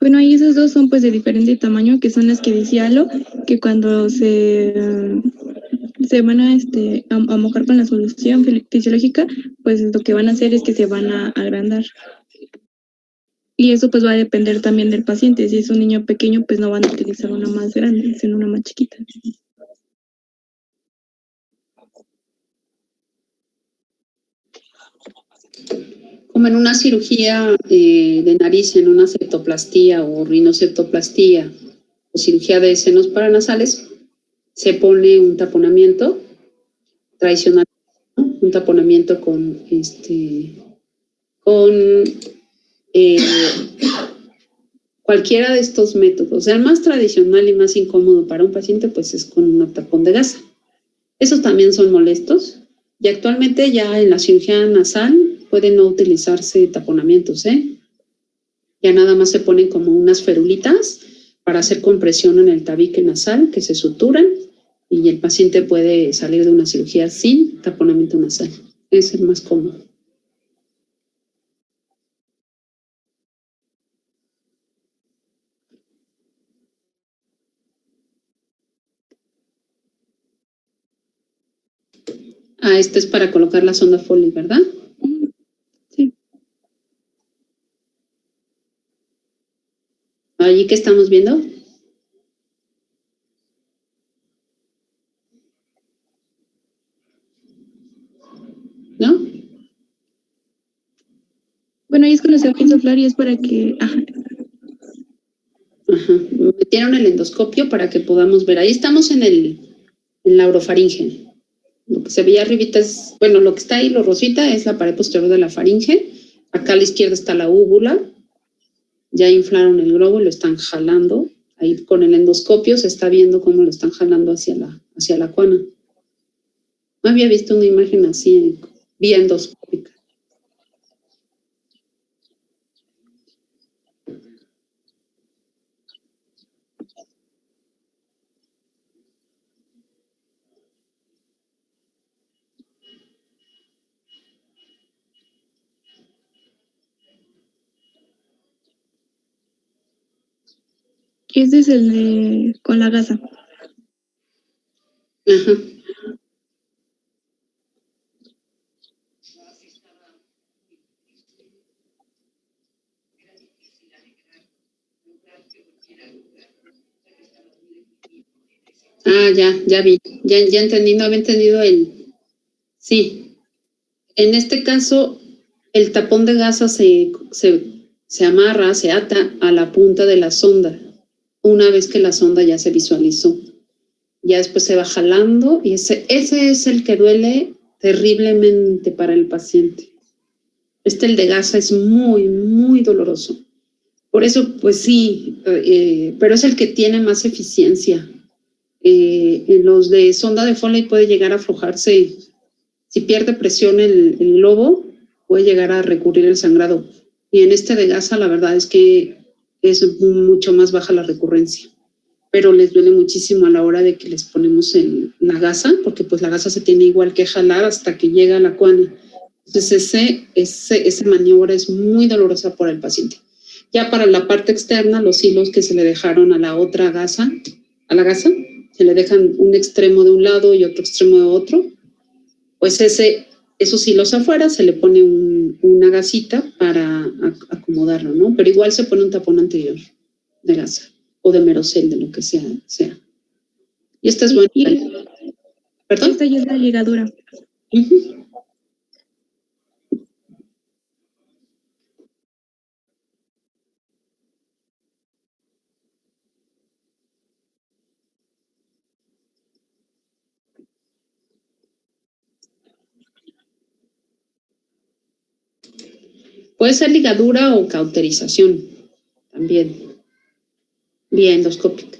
Bueno, ahí esas dos son pues de diferente tamaño, que son las que decía Alo, que cuando se van a mojar con la solución fisiológica, pues lo que van a hacer es que se van a agrandar. Y eso pues va a depender también del paciente. Si es un niño pequeño, pues no van a utilizar una más grande, sino una más chiquita. Como en una cirugía de nariz, en una septoplastía o rinoceptoplastía o cirugía de senos paranasales, se pone un taponamiento tradicional, ¿no? Un taponamiento con eh, cualquiera de estos métodos. El más tradicional y más incómodo para un paciente, pues es con un tapón de gasa. Esos también son molestos y actualmente ya en la cirugía nasal pueden no utilizarse taponamientos, ¿eh? Ya nada más se ponen como unas ferulitas para hacer compresión en el tabique nasal que se suturan y el paciente puede salir de una cirugía sin taponamiento nasal. Es el más cómodo. Ah, este es para colocar la sonda Foley, ¿verdad? Sí. Allí que estamos viendo. ¿No? Bueno, ahí es cuando se va a insuflar y es para que... Ajá. Ajá. Metieron el endoscopio para que podamos ver. Ahí estamos en la orofaringe. Lo que se veía arribita es, bueno, lo que está ahí, lo rosita, es la pared posterior de la faringe. Acá a la izquierda está la úvula. Ya inflaron el globo y lo están jalando. Ahí con el endoscopio se está viendo cómo lo están jalando hacia la cuana. No había visto una imagen así, vía endoscópica. Este es el de con la gasa. Ajá. Ah, ya vi, ya entendí, no había entendido sí. En este caso, el tapón de gasa se amarra, se ata a la punta de la sonda, una vez que la sonda ya se visualizó. Ya después se va jalando y ese es el que duele terriblemente para el paciente. El de gasa es muy, muy doloroso. Por eso, pues sí, pero es el que tiene más eficiencia. En los de sonda de Foley puede llegar a aflojarse. Si pierde presión el globo, puede llegar a recurrir el sangrado. Y en este de gasa, la verdad es que es mucho más baja la recurrencia. Pero les duele muchísimo a la hora de que les ponemos la gasa, porque pues la gasa se tiene igual que jalar hasta que llega a la cuana. Entonces esa maniobra es muy dolorosa para el paciente. Ya para la parte externa, los hilos que se le dejaron a la otra gasa, se le dejan un extremo de un lado y otro extremo de otro, pues esos hilos afuera se le pone una gasita para acomodarlo, ¿no? Pero igual se pone un tapón anterior de gasa o de merocel, de lo que sea. Y esta es buena. ¿Perdón? Esta ya es la ligadura. Uh-huh. Puede ser ligadura o cauterización también, vía endoscópica.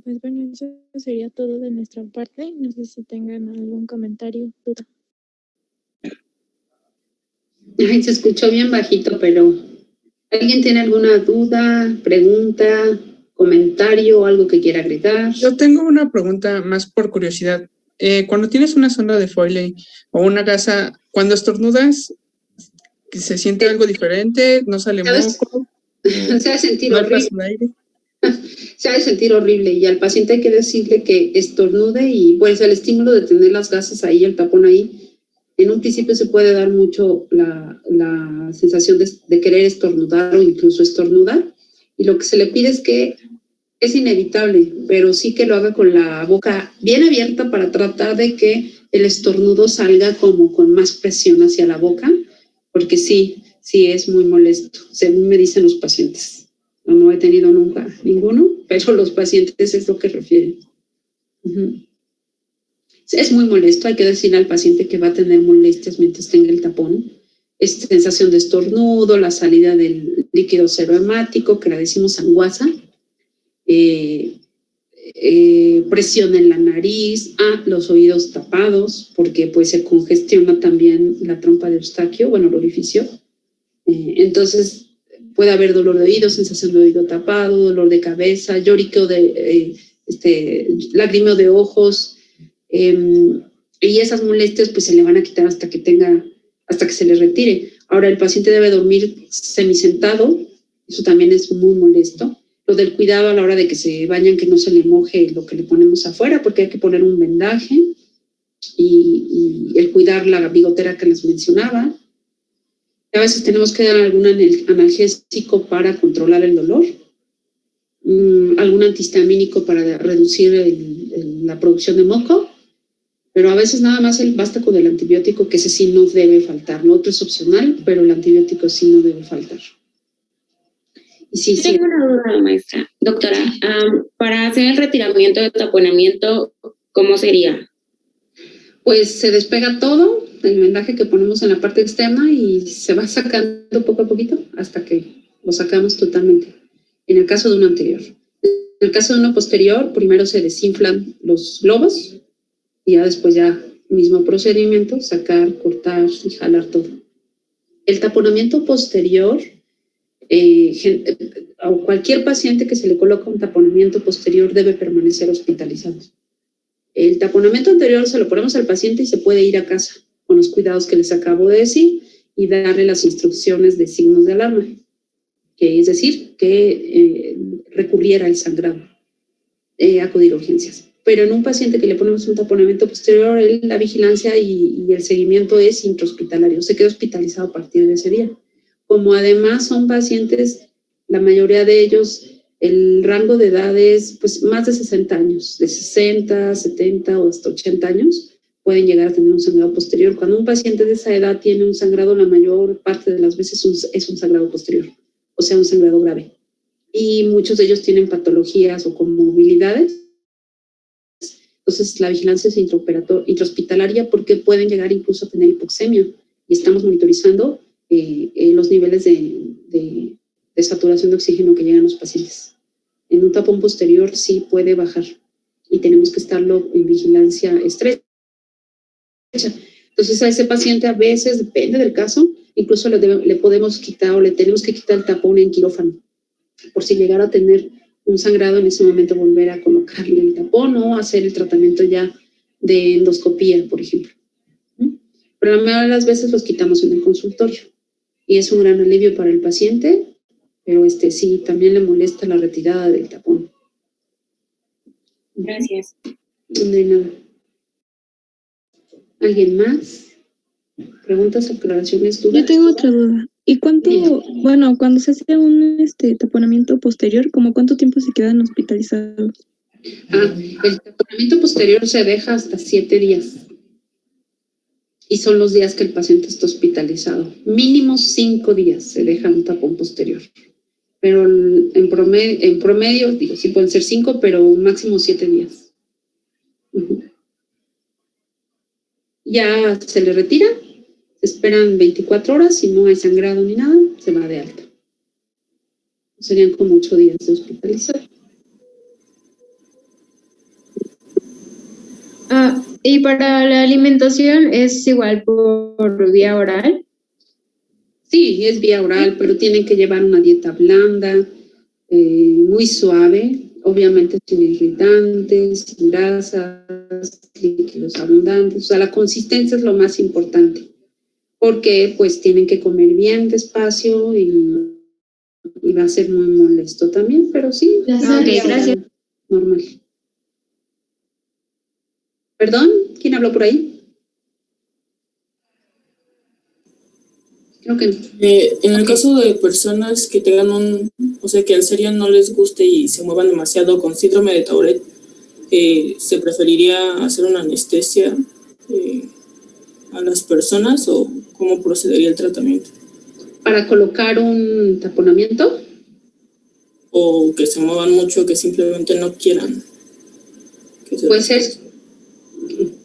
Pues bueno, eso sería todo de nuestra parte. No sé si tengan algún comentario, duda. Ay, se escuchó bien bajito, pero ¿alguien tiene alguna duda, pregunta, comentario, algo que quiera agregar? Yo tengo una pregunta más por curiosidad. Cuando tienes una sonda de Foley o una gasa, cuando estornudas, ¿se siente algo diferente? ¿No sale ¿Sabes? moco? Se va a sentir ¿No hay horrible. paso de aire? Se ha de sentir horrible y al paciente hay que decirle que estornude y pues el estímulo de tener las gasas ahí, el tapón ahí, en un principio se puede dar mucho la sensación de querer estornudar o incluso estornudar y lo que se le pide es que es inevitable, pero sí que lo haga con la boca bien abierta para tratar de que el estornudo salga como con más presión hacia la boca, porque sí es muy molesto, según me dicen los pacientes. No he tenido nunca ninguno, pero los pacientes es lo que refieren. Uh-huh. Es muy molesto, hay que decirle al paciente que va a tener molestias mientras tenga el tapón. Es sensación de estornudo, la salida del líquido serohemático, que la decimos anguasa, presión en la nariz, los oídos tapados, porque pues se congestiona también la trompa de Eustaquio, bueno, el orificio. Entonces, puede haber dolor de oído, sensación de oído tapado, dolor de cabeza, lloriqueo lagrimeo de ojos, y esas molestias pues se le van a quitar hasta que se le retire. Ahora el paciente debe dormir semisentado, eso también es muy molesto. Lo del cuidado a la hora de que se bañan, que no se le moje lo que le ponemos afuera, porque hay que poner un vendaje, y el cuidar la bigotera que les mencionaba. A veces tenemos que dar algún analgésico para controlar el dolor, algún antihistamínico para reducir la producción de moco, pero a veces nada más basta con el antibiótico, que ese sí no debe faltar. Lo otro es opcional, pero el antibiótico sí no debe faltar. Y sí, Yo tengo una duda, maestra. Doctora, para hacer el retiramiento de taponamiento, ¿cómo sería? Pues se despega todo el vendaje que ponemos en la parte externa y se va sacando poco a poquito hasta que lo sacamos totalmente, en el caso de uno anterior. En el caso de uno posterior, primero se desinflan los globos y ya después mismo procedimiento, sacar, cortar y jalar todo. El taponamiento posterior, a cualquier paciente que se le coloca un taponamiento posterior debe permanecer hospitalizado. El taponamiento anterior se lo ponemos al paciente y se puede ir a casa con los cuidados que les acabo de decir y darle las instrucciones de signos de alarma, que es decir, que recurriera al sangrado, acudir a urgencias. Pero en un paciente que le ponemos un taponamiento posterior, la vigilancia y el seguimiento es intrahospitalario, se queda hospitalizado a partir de ese día. Como además son pacientes, la mayoría de ellos, el rango de edad es pues, más de 60 años, de 60, 70 o hasta 80 años, pueden llegar a tener un sangrado posterior. Cuando un paciente de esa edad tiene un sangrado, la mayor parte de las veces es un sangrado posterior, o sea, un sangrado grave. Y muchos de ellos tienen patologías o comorbilidades. Entonces, la vigilancia es intrahospitalaria porque pueden llegar incluso a tener hipoxemia y estamos monitorizando los niveles de saturación de oxígeno que llegan a los pacientes. En un tapón posterior sí puede bajar y tenemos que estarlo en vigilancia estrecha. Entonces, a ese paciente a veces, depende del caso, incluso le podemos quitar o le tenemos que quitar el tapón en quirófano, por si llegara a tener un sangrado, en ese momento volver a colocarle el tapón o hacer el tratamiento ya de endoscopía, por ejemplo. Pero la mayoría de las veces los quitamos en el consultorio y es un gran alivio para el paciente, pero sí, también le molesta la retirada del tapón. Gracias. No hay nada. ¿Alguien más? ¿Preguntas, aclaraciones, dudas? Yo tengo otra duda. ¿Y cuánto, bueno, cuando se hace un taponamiento posterior, como cuánto tiempo se quedan hospitalizados? El taponamiento posterior se deja hasta 7 días. Y son los días que el paciente está hospitalizado. Mínimo 5 días se deja un tapón posterior. Pero en promedio, digo, sí pueden ser 5, pero máximo 7 días. Ya se le retira, se esperan 24 horas, si no hay sangrado ni nada, se va de alta. Serían como 8 días de hospitalización. Y para la alimentación es igual por vía oral. Sí, es vía oral, pero tienen que llevar una dieta blanda, muy suave, obviamente sin irritantes, sin grasas, líquidos abundantes. O sea, la consistencia es lo más importante, porque pues tienen que comer bien despacio y va a ser muy molesto también, pero sí. Ok, gracias. Normal. ¿Perdón? ¿Quién habló por ahí? Creo que no. En el caso de personas que tengan o sea, que al cereal no les guste y se muevan demasiado con síndrome de Tourette, ¿se preferiría hacer una anestesia a las personas o cómo procedería el tratamiento? ¿Para colocar un taponamiento? O que se muevan mucho, que simplemente no quieran.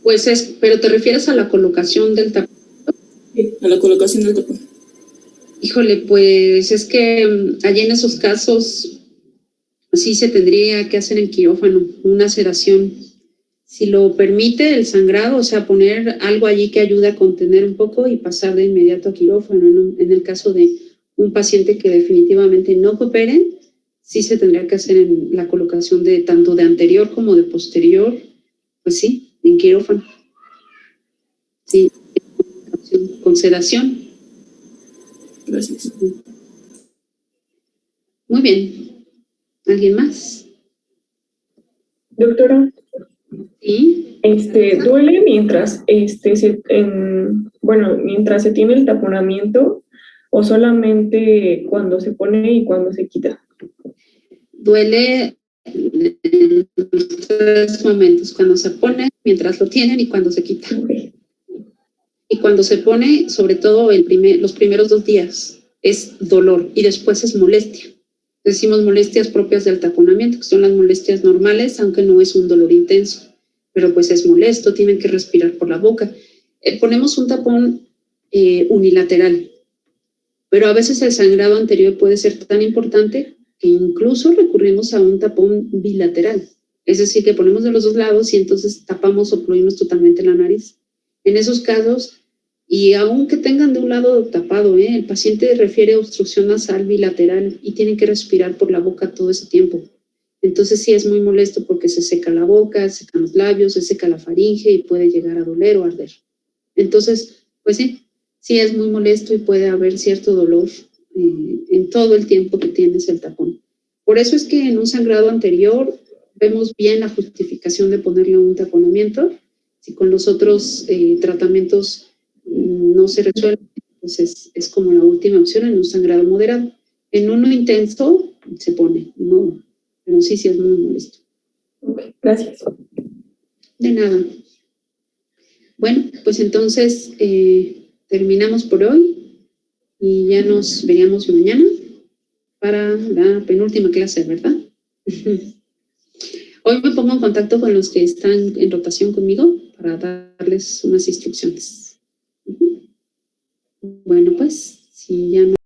Pues es, pero te refieres a la colocación del tapón. Sí, a la colocación del tapón. Híjole, pues es que allí en esos casos sí se tendría que hacer en quirófano una sedación. Si lo permite el sangrado, o sea, poner algo allí que ayude a contener un poco y pasar de inmediato a quirófano. En el caso de un paciente que definitivamente no coopere, sí se tendría que hacer en la colocación de tanto de anterior como de posterior, pues sí, en quirófano. Sí, con sedación. Gracias. Muy bien. ¿Alguien más? Doctora. Sí. ¿Duele mientras mientras se tiene el taponamiento o solamente cuando se pone y cuando se quita? Duele en los 3 momentos, cuando se pone, mientras lo tienen y cuando se quita. Okay. Y cuando se pone, sobre todo los primeros 2 días, es dolor y después es molestia. Decimos molestias propias del taponamiento, que son las molestias normales, aunque no es un dolor intenso, pero pues es molesto, tienen que respirar por la boca. Ponemos un tapón unilateral, pero a veces el sangrado anterior puede ser tan importante que incluso recurrimos a un tapón bilateral. Es decir, que ponemos de los 2 lados y entonces tapamos o ocluimos totalmente la nariz. En esos casos, y aunque tengan de un lado tapado, el paciente refiere obstrucción nasal bilateral y tienen que respirar por la boca todo ese tiempo. Entonces sí es muy molesto porque se seca la boca, se secan los labios, se seca la faringe y puede llegar a doler o arder. Entonces, pues sí es muy molesto y puede haber cierto dolor en todo el tiempo que tienes el tapón. Por eso es que en un sangrado anterior vemos bien la justificación de ponerle un taponamiento. Si con los otros tratamientos no se resuelve, pues es como la última opción en un sangrado moderado. En uno intenso se pone, no, pero sí es muy molesto. Okay, gracias. De nada. Bueno, pues entonces terminamos por hoy y ya nos veríamos mañana para la penúltima clase, ¿verdad? Hoy me pongo en contacto con los que están en rotación conmigo para darles unas instrucciones. Bueno, pues, si ya no